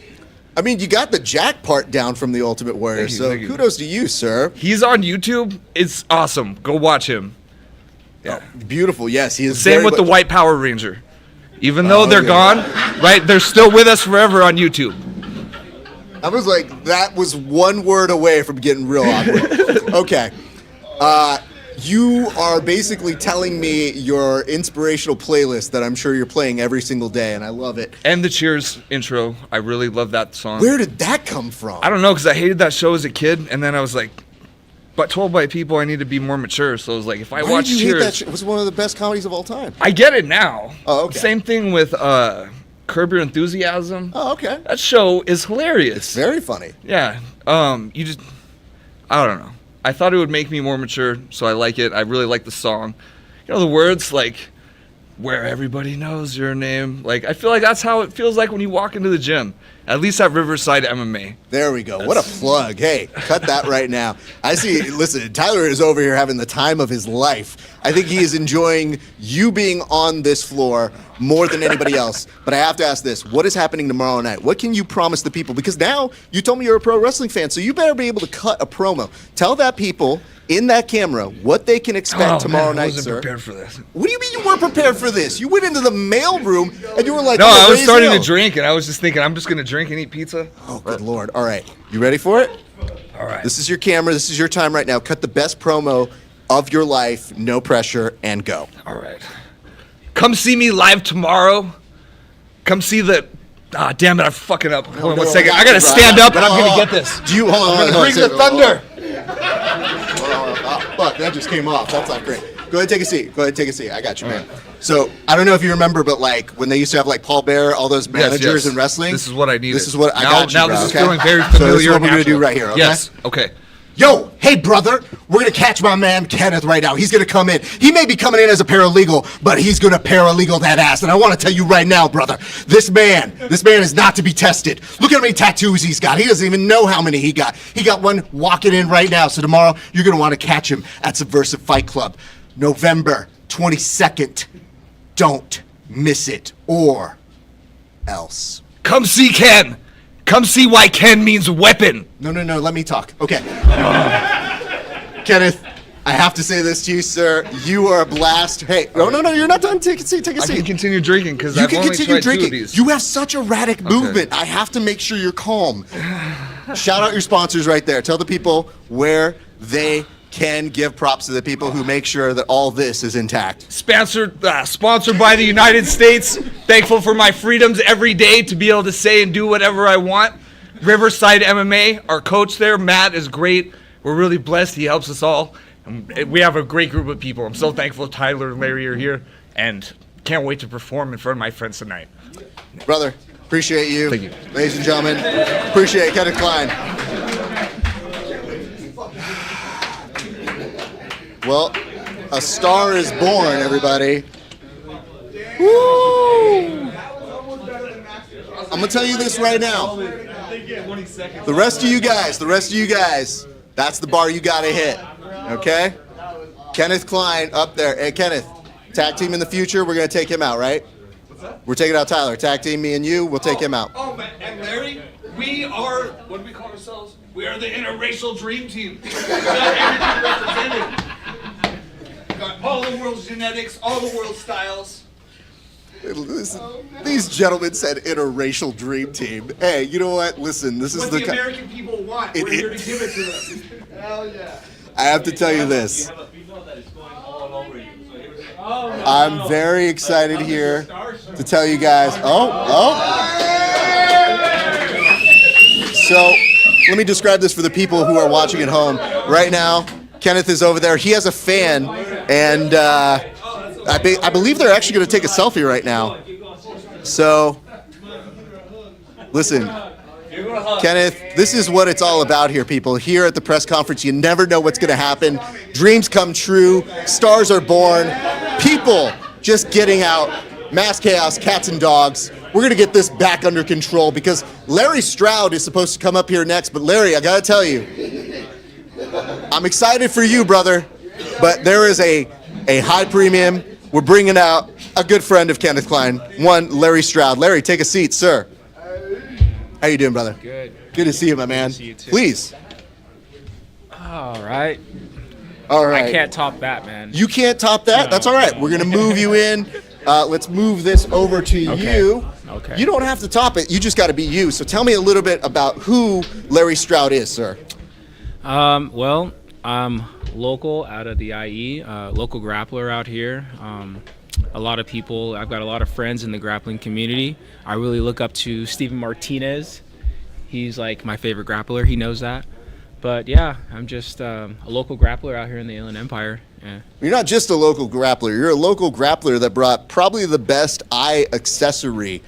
I mean, you got the Jack part down from the Ultimate Warrior, Thank you, so thank you. kudos to you, sir. He's on YouTube. It's awesome. Go watch him. Yeah. Beautiful, yes. He is Same very with the much- White Power Ranger. Even though they're yeah. gone, right, they're still with us forever on YouTube. I was like, that was one word away from getting real awkward. Okay. You are basically telling me your inspirational playlist that I'm sure you're playing every single day, and I love it. And the Cheers intro. I really love that song. Where did that come from? I don't know, because I hated that show as a kid, and then I was like, but told by people I need to be more mature, so I was like, if I Why watch did you hate Cheers... that show? It was one of the best comedies of all time. I get it now. Oh, okay. Same thing with Curb Your Enthusiasm. Oh, okay. That show is hilarious. It's very funny. Yeah. I don't know. I thought it would make me more mature, so I like it. I really like the song. The words, like, where everybody knows your name. Like, I feel like that's how it feels like when you walk into the gym. At least at Riverside MMA. There we go. What a plug. Hey, cut that right now. I see, listen, Tyler is over here having the time of his life. I think he is enjoying you being on this floor more than anybody else. But I have to ask this. What is happening tomorrow night? What can you promise the people? Because now you told me you're a pro wrestling fan, so you better be able to cut a promo. Tell that people in that camera what they can expect tomorrow night, I wasn't sir. prepared for this. What do you mean you weren't prepared for this? You went into the mail room and you were like, No, "I'm I gonna was raise starting to hell." drink, and I was just thinking, I'm just going to drink and eat pizza. Oh, good Lord. All right. You ready for it? All right. This is your camera. This is your time right now. Cut the best promo of your life, no pressure, and go. All right. Come see me live tomorrow. Come see the. Ah, damn it! I'm fucking up. Hold on one second. I gotta stand up, and I'm gonna get this. Do you hold on? I'm gonna bring the thunder. Fuck, that just came off. That's not great. Go ahead, take a seat. I got you, man. So I don't know if you remember, but like when they used to have like Paul Bear, all those managers in wrestling. This is what I needed. This is what I now, got you. Now bro, this is okay? feeling very So this is familiar. what we're gonna natural. do right here. Okay? Yes. Okay. Yo, hey brother, we're gonna catch my man Kenneth right now. He's gonna come in. He may be coming in as a paralegal, but he's gonna paralegal that ass. And I wanna tell you right now, brother, this man is not to be tested. Look at how many tattoos he's got. He doesn't even know how many he got. He got one walking in right now. So tomorrow, you're gonna wanna catch him at Subversiv Fight Club, November 22nd. Don't miss it, or else. Come see Ken. Come see why Ken means weapon. No, let me talk. Okay. Kenneth, I have to say this to you, sir. You are a blast. Hey, no, you're not done. Take a seat. I can continue drinking because You I've can only continue tried 2 of drinking. these. You have such erratic movement. I have to make sure you're calm. Shout out your sponsors right there. Tell the people where they can give props to the people who make sure that all this is intact. Sponsored by the United States. Thankful for my freedoms every day to be able to say and do whatever I want. Riverside MMA, our coach there, Matt, is great. We're really blessed. He helps us all. And we have a great group of people. I'm so thankful Tyler and Larry are here, and can't wait to perform in front of my friends tonight. Brother, appreciate you. Thank you. Ladies and gentlemen, appreciate Kenneth Klein. Well, a star is born, everybody. Woo! I'm gonna tell you this right now. The rest of you guys, that's the bar you gotta hit. Okay? Kenneth Klein up there. Hey, Kenneth, tag team in the future, we're gonna take him out, right? We're taking out Tyler. Tag team, me and you, we'll take him out. Oh, and Larry, we are, what do we call ourselves? We are the interracial dream team. We got everything represented. Got all the world's genetics, all the world's styles. These gentlemen said interracial dream team. Hey, you know what? Listen, this is What the American people want, we're here to give it to them. Hell yeah. I have to tell you this. I'm very excited here to tell you guys. So, let me describe this for the people who are watching at home. Right now, Kenneth is over there. He has a fan, and I believe they're actually going to take a selfie right now. So, listen, Kenneth, this is what it's all about here, people. Here at the press conference, you never know what's going to happen. Dreams come true. Stars are born. People just getting out. Mass chaos, cats and dogs. We're going to get this back under control because Larry Stoud is supposed to come up here next. But Larry, I got to tell you, I'm excited for you, brother. But there is a high premium. We're bringing out a good friend of Kenneth Klein, one Larry Stoud. Larry, take a seat, sir. How you doing, brother? Good. Good to see you, my man. See you too. Please. All right. All right. I can't top that, man. You can't top that? No. That's all right. We're going to move you in. Let's move this over to you. Okay. You don't have to top it. You just got to be you. So tell me a little bit about who Larry Stoud is, sir. Well, I'm local out of the IE, local grappler out here. A lot of people, I've got a lot of friends in the grappling community. I really look up to Steven Martinez. He's like my favorite grappler. He knows that. But yeah, I'm just a local grappler out here in the Inland Empire. Yeah. You're not just a local grappler. You're a local grappler that brought probably the best eye accessory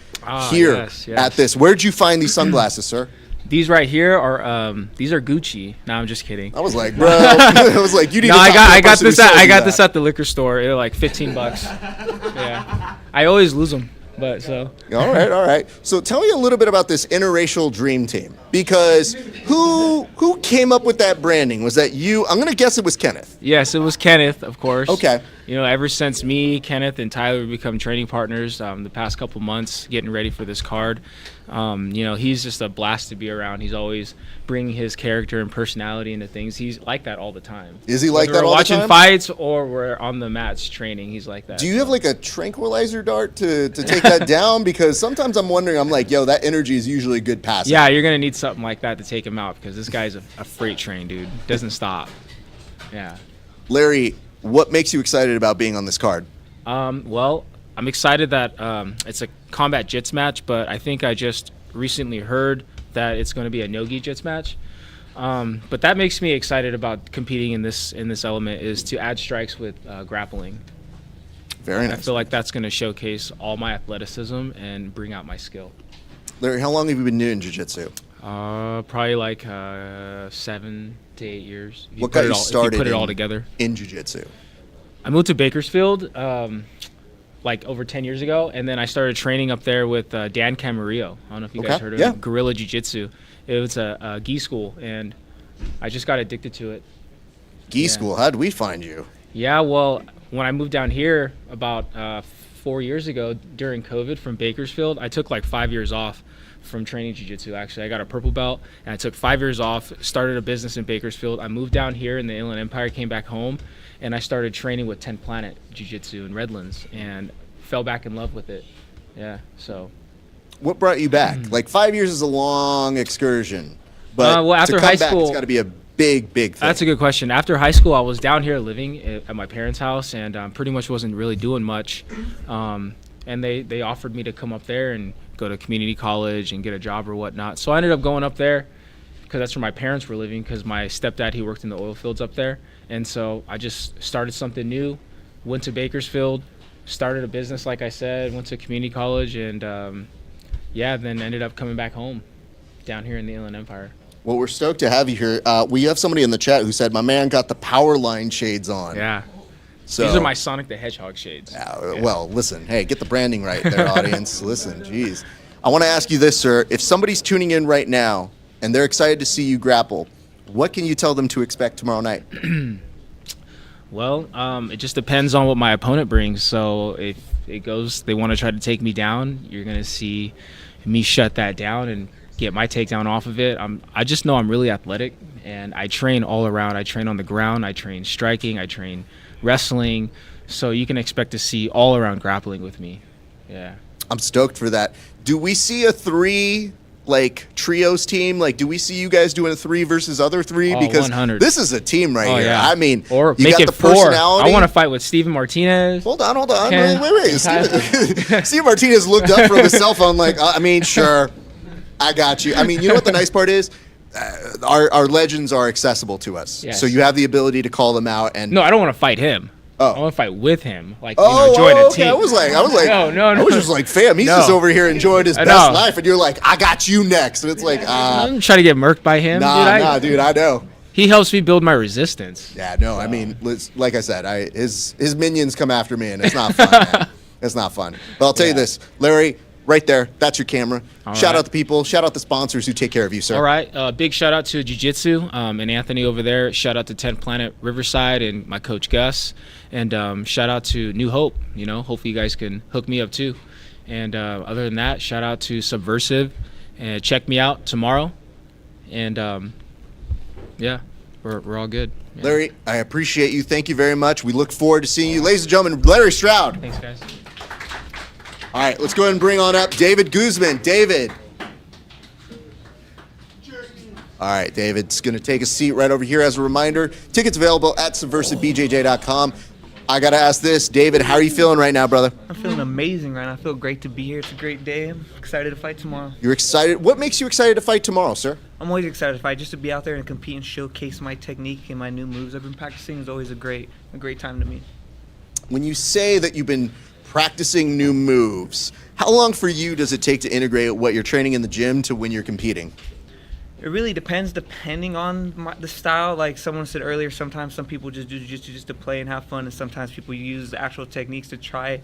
here yes. at this. Where'd you find these sunglasses, sir? These right here are these are Gucci. No, I'm just kidding. I was like, bro. I was like, you need No, to talk to the I got person who this sold you this that. at the liquor store. They're like $15. Yeah. I always lose them, but so. All right. So tell me a little bit about this interracial dream team, because who came up with that branding? Was that you? I'm gonna guess it was Kenneth. Yes, it was Kenneth, of course. Okay. You know, ever since me, Kenneth, and Tyler have become training partners the past couple months, getting ready for this card. You know, he's just a blast to be around. He's always bringing his character and personality into things. He's like that all the time. Is he like Whether that we're all the watching time? fights or we're on the mats training, he's like that. Do you have like a tranquilizer dart to take that down? Because sometimes I'm wondering, I'm like, yo, that energy is usually good passing. Yeah, you're going to need something like that to take him out because this guy's a freight train, dude. Doesn't stop. Yeah. Larry, what makes you excited about being on this card? Well, I'm excited that it's a combat jits match, but I think I just recently heard that it's going to be a no-gi jits match. But that makes me excited about competing in this element, is to add strikes with grappling. Very nice. I feel like that's going to showcase all my athleticism and bring out my skill. Larry, how long have you been doing jiu-jitsu? Probably like 7 to 8 years. If What got you started if you put it all together? in jiu-jitsu? I moved to Bakersfield like over 10 years ago, and then I started training up there with Dan Camarillo. I don't know if you guys heard of him. Guerrilla Jiu-Jitsu. It was a gi school, and I just got addicted to it. Gi school, how did we find you? Yeah, well, when I moved down here about 4 years ago during COVID from Bakersfield, I took like 5 years off from training jiu-jitsu. Actually, I got a purple belt, and I took 5 years off, started a business in Bakersfield. I moved down here in the Inland Empire, came back home, and I started training with 10 Planet Jiu-Jitsu in Redlands, and fell back in love with it. Yeah, so. What brought you back? Like 5 years is a long excursion, but well, after to come high back, school, it's got to be a big thing. That's a good question. After high school, I was down here living at my parents' house, and pretty much wasn't really doing much. And they offered me to come up there and go to community college and get a job or whatnot. So I ended up going up there because that's where my parents were living, because my stepdad, he worked in the oil fields up there. And so I just started something new, went to Bakersfield, started a business, like I said, went to community college, and then ended up coming back home down here in the Inland Empire. Well, we're stoked to have you here. We have somebody in the chat who said, my man got the power line shades on. Yeah. So, these are my Sonic the Hedgehog shades. Yeah. Well, listen, hey, get the branding right there, audience. Listen, geez. I want to ask you this, sir. If somebody's tuning in right now and they're excited to see you grapple, what can you tell them to expect tomorrow night? Well, it just depends on what my opponent brings. So if it goes, they want to try to take me down, you're going to see me shut that down and get my takedown off of it. I just know I'm really athletic, and I train all around. I train on the ground, I train striking, I train wrestling. So you can expect to see all around grappling with me. Yeah. I'm stoked for that. Do we see a trios team? Like, do we see you guys doing a 3 versus other 3? Oh, Because 100. this is a team right here. Yeah. I mean, or you make got it the 4. personality. I want to fight with Steven Martinez. Hold on. Ken. Wait. Steve Martinez looked up from his cell phone like, sure, I got you. I mean, you know what the nice part is? Our legends are accessible to us. Yes. So you have the ability to call them out. And No, I don't want to fight him. Oh. I want to fight with him. Like, okay. join a team. I was like, No. I was just like, fam, he's No. just over here enjoying his I best know. life, and you're like, I got you next, and it's like, I'm trying to get murked by him. dude, I know. He helps me build my resistance. Yeah, no, I mean, like I said, his minions come after me, and it's not fun, man. It's not fun. But I'll tell you this, Larry, right there, that's your camera. Shout out the people, shout out the sponsors who take care of you, sir. All right, big shout out to Jiu-Jitsu and Anthony over there. Shout out to 10 Planet Riverside and my coach Gus. And shout out to New Hope. Hopefully you guys can hook me up too. And other than that, shout out to Subversiv. And check me out tomorrow. And we're all good. Yeah. Larry, I appreciate you. Thank you very much. We look forward to seeing you. Ladies and gentlemen, Larry Stoud. Thanks, guys. All right, let's go ahead and bring on up David Guzman. David. All right, David's going to take a seat right over here. As a reminder, tickets available at subversivebjj.com. I got to ask this, David, how are you feeling right now, brother? I'm feeling amazing right now. I feel great to be here. It's a great day. I'm excited to fight tomorrow. You're excited? What makes you excited to fight tomorrow, sir? I'm always excited to fight. Just to be out there and compete and showcase my technique and my new moves I've been practicing is always a great time to me. When you say that you've been practicing new moves, how long for you does it take to integrate what you're training in the gym to when you're competing? It really depends depending on the style. Like someone said earlier, sometimes some people just do jiu-jitsu just to play and have fun, and sometimes people use the actual techniques to try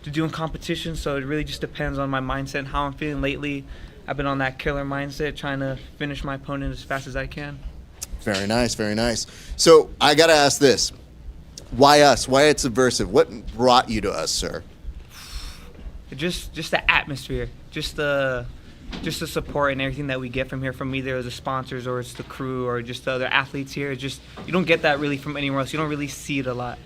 to do in competition. So it really just depends on my mindset and how I'm feeling lately. I've been on that killer mindset, trying to finish my opponent as fast as I can. Very nice, very nice. So I got to ask this. Why us? Why at Subversiv? What brought you to us, sir? Just the atmosphere, just the support and everything that we get from here, from either the sponsors or it's the crew or just the other athletes here. It's just, you don't get that really from anywhere else. You don't really see it a lot.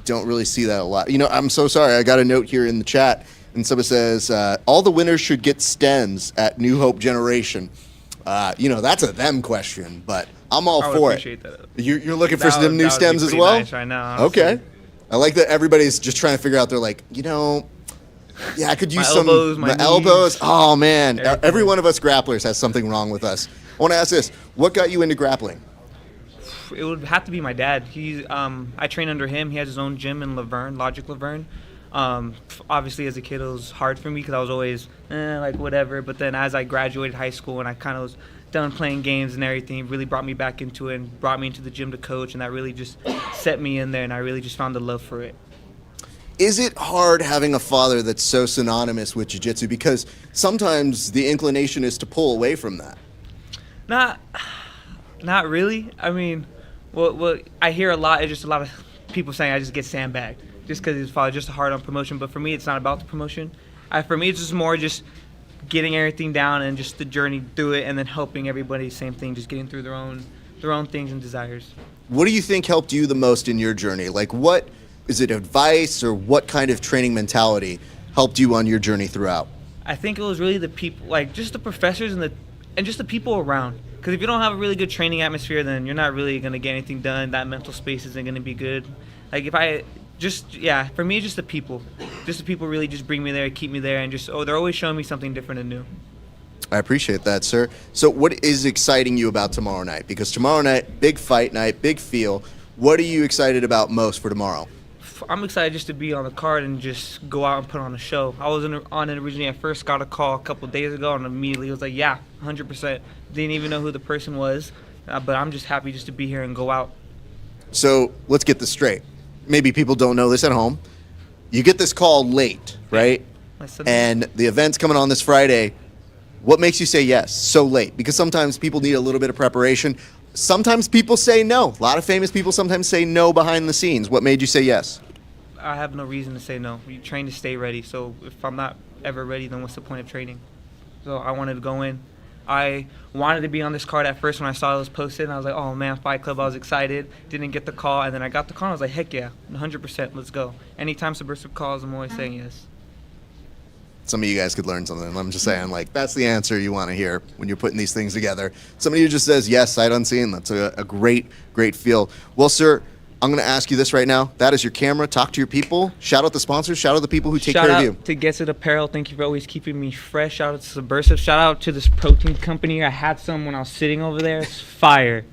Don't really see that a lot. I'm so sorry. I got a note here in the chat, and somebody says, all the winners should get stems at New Hope Generation. That's a them question, but I'm all I would for appreciate it. that. You're looking for That some would- new that would be stems as pretty well? nice right now, honestly. Okay. I like that everybody's just trying to figure out. They're like, yeah, I could use My some elbows, my elbows. knees. Oh man, Everything. every one of us grapplers has something wrong with us. I want to ask this: what got you into grappling? It would have to be my dad. I train under him. He has his own gym in Laverne, Logic Laverne. Obviously, as a kid, it was hard for me because I was always like whatever. But then as I graduated high school and I kind of was done playing games and everything, it really brought me back into it and brought me into the gym to coach, and that really just set me in there, and I really just found the love for it. Is it hard having a father that's so synonymous with jiu-jitsu? Because sometimes the inclination is to pull away from that. Not really. I mean, what I hear a lot is just a lot of people saying I just get sandbagged just because his father just hard on promotion. But for me, it's not about the promotion. For me, it's just more just getting everything down and just the journey through it, and then helping everybody. Same thing, just getting through their own things and desires. What do you think helped you the most in your journey? Like, what is it, advice, or what kind of training mentality helped you on your journey throughout? I think it was really the people, like just the professors and just the people around. Because if you don't have a really good training atmosphere, then you're not really going to get anything done. That mental space isn't going to be good. Like for me, it's just the people. Just the people really just bring me there, keep me there, and they're always showing me something different and new. I appreciate that, sir. So what is exciting you about tomorrow night? Because tomorrow night, big fight night, big feel. What are you excited about most for tomorrow? I'm excited just to be on the card and just go out and put on a show. I was on it originally. I first got a call a couple days ago and immediately was like, yeah, 100%. Didn't even know who the person was, but I'm just happy just to be here and go out. So let's get this straight. Maybe people don't know this at home. You get this call late, right? And the event's coming on this Friday. What makes you say yes so late? Because sometimes people need a little bit of preparation. Sometimes people say no. A lot of famous people sometimes say no behind the scenes. What made you say yes? I have no reason to say no. You train to stay ready. So if I'm not ever ready, then what's the point of training? So I wanted to go in. I wanted to be on this card at first when I saw it was posted, and I was like, oh man, Fight Club. I was excited. Didn't get the call, and then I got the call, and I was like, heck yeah, 100%, let's go. Anytime Subversiv calls, I'm always saying yes. Some of you guys could learn something. I'm just saying, like, that's the answer you want to hear when you're putting these things together. Somebody who just says yes, sight unseen. That's a great, great feel. Well, sir, I'm going to ask you this right now. That is your camera. Talk to your people. Shout out the sponsors. Shout out the people who take care of you. Shout out to Get It Apparel. Thank you for always keeping me fresh. Shout out to Subversiv. Shout out to this protein company. I had some when I was sitting over there. It's fire.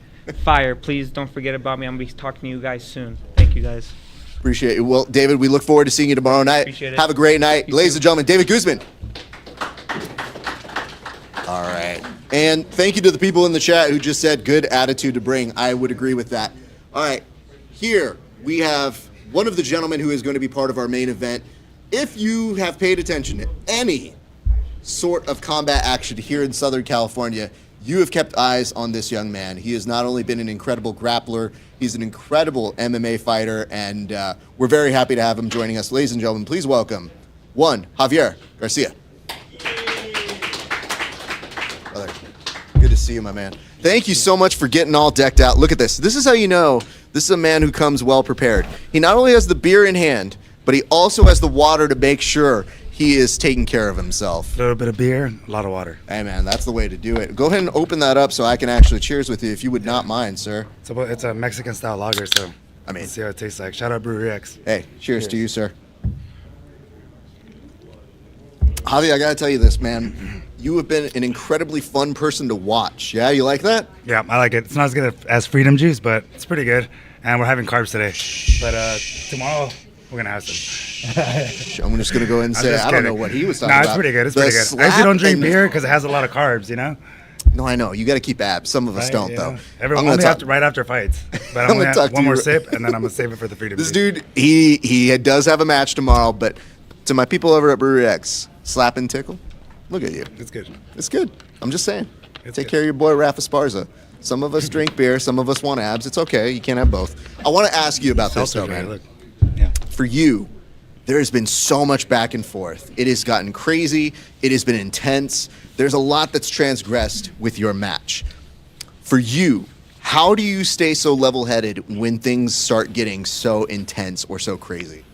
Fire. Please don't forget about me. I'm going to be talking to you guys soon. Thank you, guys. Appreciate it. Well, David, we look forward to seeing you tomorrow night. Appreciate it. Have a great night. You Ladies too. and gentlemen, David Guzman. All right. And thank you to the people in the chat who just said good attitude to bring. I would agree with that. All right. Here we have one of the gentlemen who is going to be part of our main event. If you have paid attention to any sort of combat action here in Southern California, you have kept eyes on this young man. He has not only been an incredible grappler, he's an incredible MMA fighter, and we're very happy to have him joining us. Ladies and gentlemen, please welcome Javier Garcia. Brother, good to see you, my man. Thank you so much for getting all decked out. Look at this. This is how you know this is a man who comes well prepared. He not only has the beer in hand, but he also has the water to make sure he is taking care of himself. A little bit of beer, a lot of water. Hey, man, that's the way to do it. Go ahead and open that up so I can actually cheers with you, if you would not mind, sir. It's a Mexican-style lager, so let's see how it tastes like. Shout out Brewery X. Hey, cheers to you, sir. Javi, I got to tell you this, man. You have been an incredibly fun person to watch. Yeah, you like that? Yeah, I like it. It's not as good as Freedom Juice, but it's pretty good. And we're having carbs today. But tomorrow, we're going to have some. I'm just going to go ahead and say, I don't know what he was talking about. No, it's pretty good. It's pretty good. I usually don't drink beer because it has a lot of carbs, you know? No, I know. You got to keep abs. Some of us don't, though. Everyone right after fights. But I'm going to have one more sip, and then I'm going to save it for the Freedom Juice. This dude, he does have a match tomorrow, but to my people over at Brewery X, slap and tickle, look at you. It's good. It's good. I'm just saying. Take care of your boy, Rafa Esparza. Some of us drink beer. Some of us want abs. It's okay. You can't have both. I want to ask you about this, though, man. For you, there has been so much back and forth. It has gotten crazy. It has been intense. There's a lot that's transgressed with your match. For you, how do you stay so level-headed when things start getting so intense or so crazy?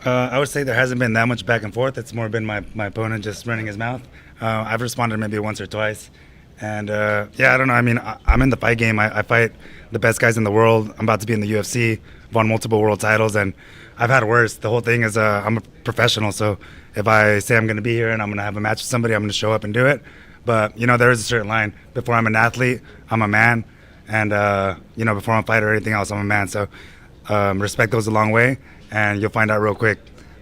I would say there hasn't been that much back and forth. It's more been my opponent just running his mouth. I've responded maybe once or twice. And yeah, I don't know. I mean, I'm in the fight game. I fight the best guys in the world. I'm about to be in the UFC, won multiple world titles, and I've had worse. The whole thing is I'm a professional, so if I say I'm going to be here and I'm going to have a match with somebody, I'm going to show up and do it. But, you know, there is a certain line. Before I'm an athlete, I'm a man. And, you know, before I'm a fighter or anything else, I'm a man. So respect goes a long way, and you'll find out real quick,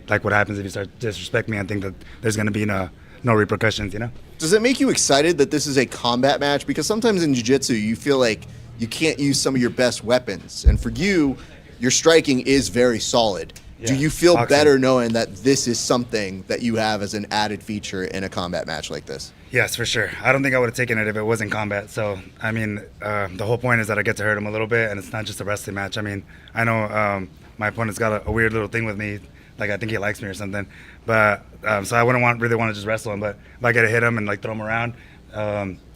like, what happens if you start disrespecting me and think that there's going to be no repercussions, you know? Does it make you excited that this is a combat match? Because sometimes in jiu-jitsu, you feel like you can't use some of your best weapons. And for you, your striking is very solid. Yeah, do you feel boxing. better knowing that this is something that you have as an added feature in a combat match like this? Yes, for sure. I don't think I would have taken it if it wasn't combat. So, I mean, the whole point is that I get to hurt him a little bit, and it's not just a wrestling match. I mean, I know my opponent's got a weird little thing with me. Like, I think he likes me or something. But, so I wouldn't really want to just wrestle him. But if I get to hit him and, like, throw him around,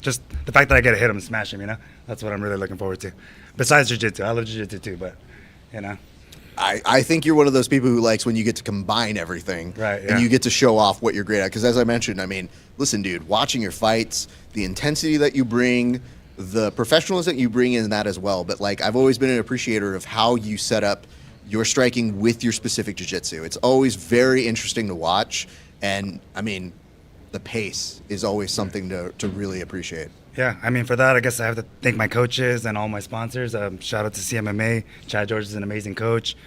just the fact that I get to hit him and smash him, you know, that's what I'm really looking forward to. Besides jiu-jitsu. I love jiu-jitsu too, but, you know. I think you're one of those people who likes when you get to combine everything. Right, yeah. And you get to show off what you're great at. Because as I mentioned, I mean, listen, dude, watching your fights, the intensity that you bring, the professionalism that you bring in that as well. But, like, I've always been an appreciator of how you set up your striking with your specific jiu-jitsu. It's always very interesting to watch. And, I mean, the pace is always something to really appreciate. Yeah, I mean, for that, I guess I have to thank my coaches and all my sponsors. Shout out to CMMA. Chad George is an amazing coach.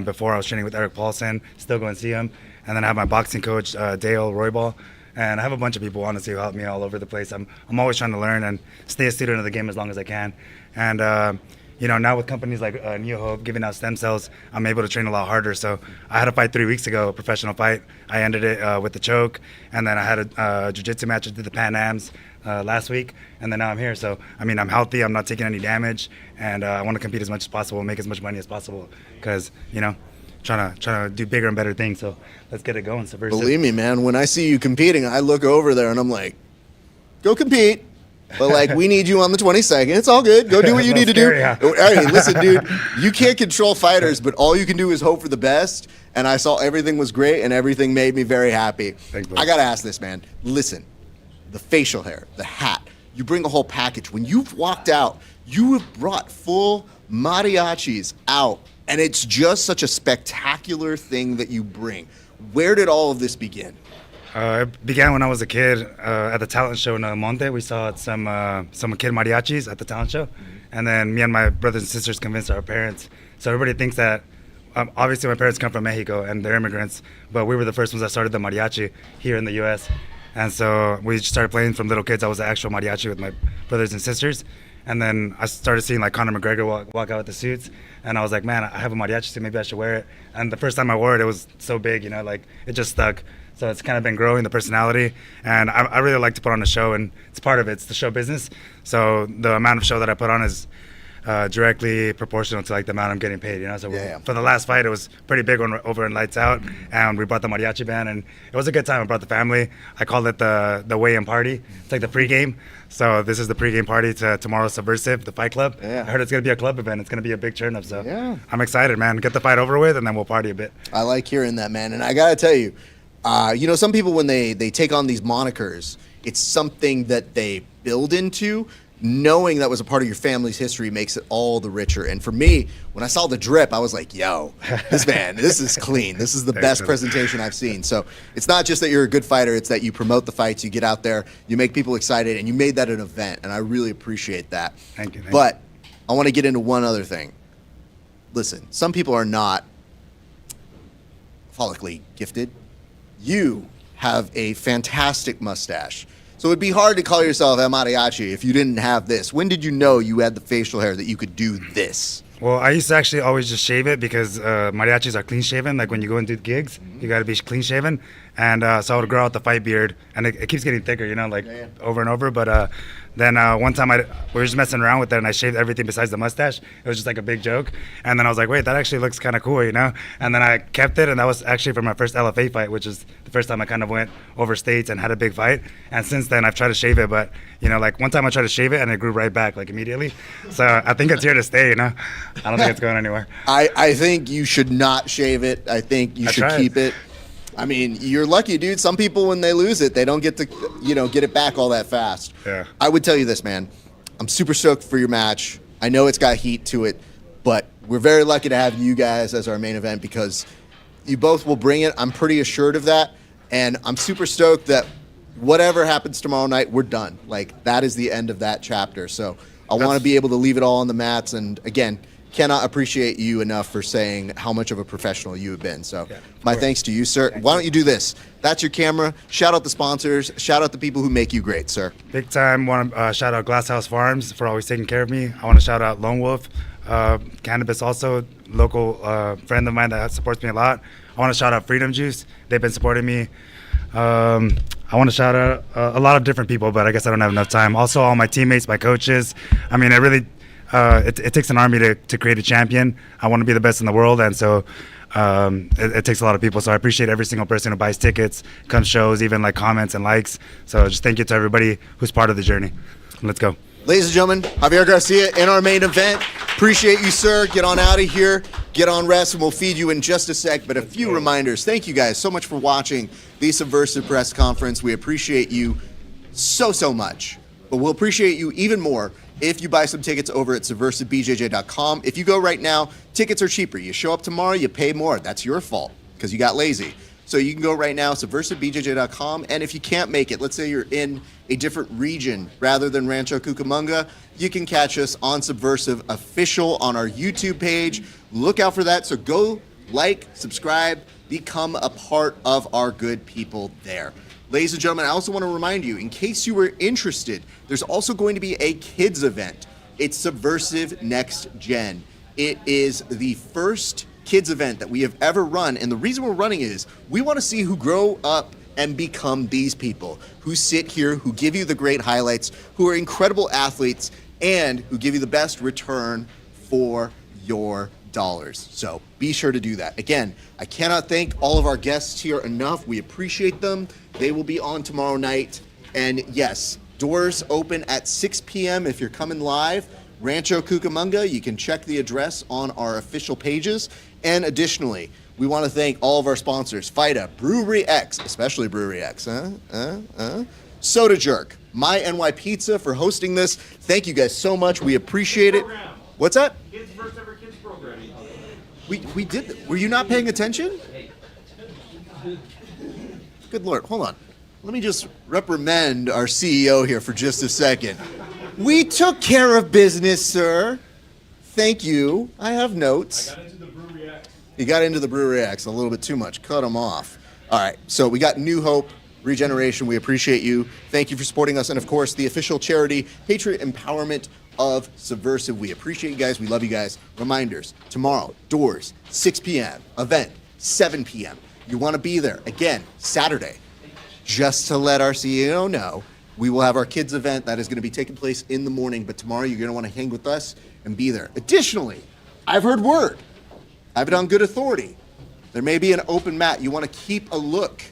Before I was training with Eric Paulson, still go and see him. And then I have my boxing coach, Dale Roybal. And I have a bunch of people, honestly, who help me all over the place. I'm always trying to learn and stay a student of the game as long as I can. And, you know, now with companies like New Hope giving out stem cells, I'm able to train a lot harder. So I had a fight 3 weeks ago, a professional fight. I ended it with the choke. And then I had a jiu-jitsu match. I did the Pan Ams last week, and then now I'm here. So, I mean, I'm healthy. I'm not taking any damage. And I want to compete as much as possible, make as much money as possible because, you know, trying to do bigger and better things. So let's get it going. Subversiv. Believe me, man, when I see you competing, I look over there and I'm like, go compete. But, like, we need you on the 22nd. It's all good. Go do what you need to do. Yeah. Hey, listen, dude, you can't control fighters, but all you can do is hope for the best. And I saw everything was great, and everything made me very happy. Thanks, bro. I got to ask this, man. Listen, the facial hair, the hat, you bring a whole package. When you've walked out, you have brought full mariachis out, and it's just such a spectacular thing that you bring. Where did all of this begin? It began when I was a kid at the talent show in Monte. We saw some kid mariachis at the talent show, and then me and my brothers and sisters convinced our parents. So everybody thinks that obviously my parents come from Mexico and they're immigrants, but we were the first ones that started the mariachi here in the U.S. And so we started playing from little kids. I was an actual mariachi with my brothers and sisters. And then I started seeing like Conor McGregor walk out with the suits, and I was like, man, I have a mariachi suit, maybe I should wear it. And the first time I wore it, it was so big, you know, like it just stuck. So it's kind of been growing, the personality, and I really like to put on a show, and it's part of it. It's the show business. So the amount of show that I put on is directly proportional to like the amount I'm getting paid, you know. So for the last fight, it was pretty big over in Lights Out, and we brought the mariachi band, and it was a good time. I brought the family. I called it the weigh-in party. It's like the pregame. So this is the pregame party to tomorrow's Subversiv, the fight club. Yeah. I heard it's gonna be a club event. It's gonna be a big turn up. So I'm excited, man. Get the fight over with, and then we'll party a bit. I like hearing that, man. And I gotta tell you, you know, some people when they take on these monikers, it's something that they build into. Knowing that was a part of your family's history makes it all the richer. And for me, when I saw the drip, I was like, yo, this is clean. This is the best presentation I've seen. So it's not just that you're a good fighter, it's that you promote the fights, you get out there, you make people excited, and you made that an event. And I really appreciate that. Thank you. But I want to get into one other thing. Listen, some people are not follically gifted. You have a fantastic mustache. So it'd be hard to call yourself a mariachi if you didn't have this. When did you know you had the facial hair that you could do this? Well, I used to actually always just shave it because mariachis are clean shaven. Like when you go and do gigs, you got to be clean shaven. And so I would grow out the fight beard, and it keeps getting thicker, you know, like over and over. But then one time we were just messing around with it, and I shaved everything besides the mustache. It was just like a big joke. And then I was like, wait, that actually looks kind of cool, you know? And then I kept it, and that was actually for my first LFA fight, which is the first time I kind of went over states and had a big fight. And since then, I've tried to shave it, but, you know, like one time I tried to shave it, and it grew right back, like immediately. So I think it's here to stay, you know? I don't think it's going anywhere. I think you should not shave it. I think you should keep it. I mean, you're lucky, dude. Some people, when they lose it, they don't get to, get it back all that fast. Yeah. I would tell you this, man. I'm super stoked for your match. I know it's got heat to it, but we're very lucky to have you guys as our main event because you both will bring it. I'm pretty assured of that. And I'm super stoked that whatever happens tomorrow night, we're done. Like, that is the end of that chapter. So I want to be able to leave it all on the mats. And again, cannot appreciate you enough for saying how much of a professional you have been. So my thanks to you, sir. Why don't you do this? That's your camera. Shout out the sponsors. Shout out the people who make you great, sir. Big time. Want to shout out Glasshouse Farms for always taking care of me. I want to shout out Lone Wolf Cannabis, also local friend of mine that supports me a lot. I want to shout out Freedom Juice. They've been supporting me. I want to shout out a lot of different people, but I guess I don't have enough time. Also, all my teammates, my coaches. I mean, it takes an army to create a champion. I want to be the best in the world, and so it takes a lot of people. So I appreciate every single person who buys tickets, comes shows, even like comments and likes. So just thank you to everybody who's part of the journey. Let's go. Ladies and gentlemen, Javier Garcia in our main event. Appreciate you, sir. Get on out of here. Get on rest, and we'll feed you in just a sec. But a few reminders. Thank you guys so much for watching the Subversive Press Conference. We appreciate you so much. But we'll appreciate you even more if you buy some tickets over at subversivebjj.com. If you go right now, tickets are cheaper. You show up tomorrow, you pay more. That's your fault because you got lazy. So you can go right now, subversivebjj.com. And if you can't make it, let's say you're in a different region rather than Rancho Cucamonga, you can catch us on Subversive Official on our YouTube page. Look out for that. So go like, subscribe, become a part of our good people there. Ladies and gentlemen, I also want to remind you, in case you were interested, there's also going to be a kids event. It's Subversive Next Gen. It is the first kids event that we have ever run, and the reason we're running is we want to see who grow up and become these people, who sit here, who give you the great highlights, who are incredible athletes, and who give you the best return for your dollars. So be sure to do that. Again, I cannot thank all of our guests here enough. We appreciate them. They will be on tomorrow night. And yes, doors open at 6 p.m. if you're coming live. Rancho Cucamonga, you can check the address on our official pages. And additionally, we want to thank all of our sponsors, FIDA, Brewery X, especially Brewery X, Soda Jerk, My NY Pizza for hosting this. Thank you guys so much. We appreciate it. What's that? Kids first ever kids program. We did. Were you not paying attention? Good Lord, hold on. Let me just reprimand our CEO here for just a second. We took care of business, sir. Thank you. I have notes. He got into the Brewery X a little bit too much. Cut him off. All right, so we got New Hope Regeneration. We appreciate you. Thank you for supporting us. And of course, the official charity, Patriot Empowerment of Subversive. We appreciate you guys. We love you guys. Reminders, tomorrow, doors, 6 p.m. Event, 7 p.m. You want to be there. Again, Saturday. Just to let our CEO know, we will have our kids event that is going to be taking place in the morning. But tomorrow, you're going to want to hang with us and be there. Additionally, I've heard word. I have it on good authority. There may be an open mat. You want to keep a look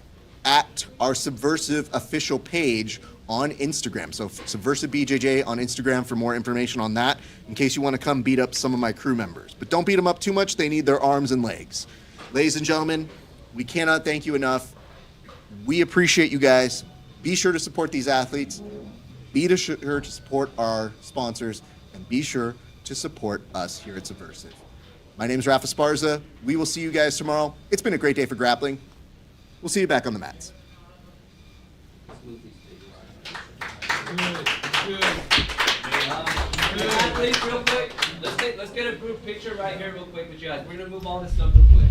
at our Subversive official page on Instagram. So Subversive BJJ on Instagram for more information on that, in case you want to come beat up some of my crew members. But don't beat them up too much. They need their arms and legs. Ladies and gentlemen, we cannot thank you enough. We appreciate you guys. Be sure to support these athletes. Be sure to support our sponsors. And be sure to support us here at Subversive. My name is Rafa Esparza. We will see you guys tomorrow. It's been a great day for grappling. We'll see you back on the mats. Athletes, real quick. Let's get a group picture right here real quick with you guys. We're gonna move all this stuff real quick.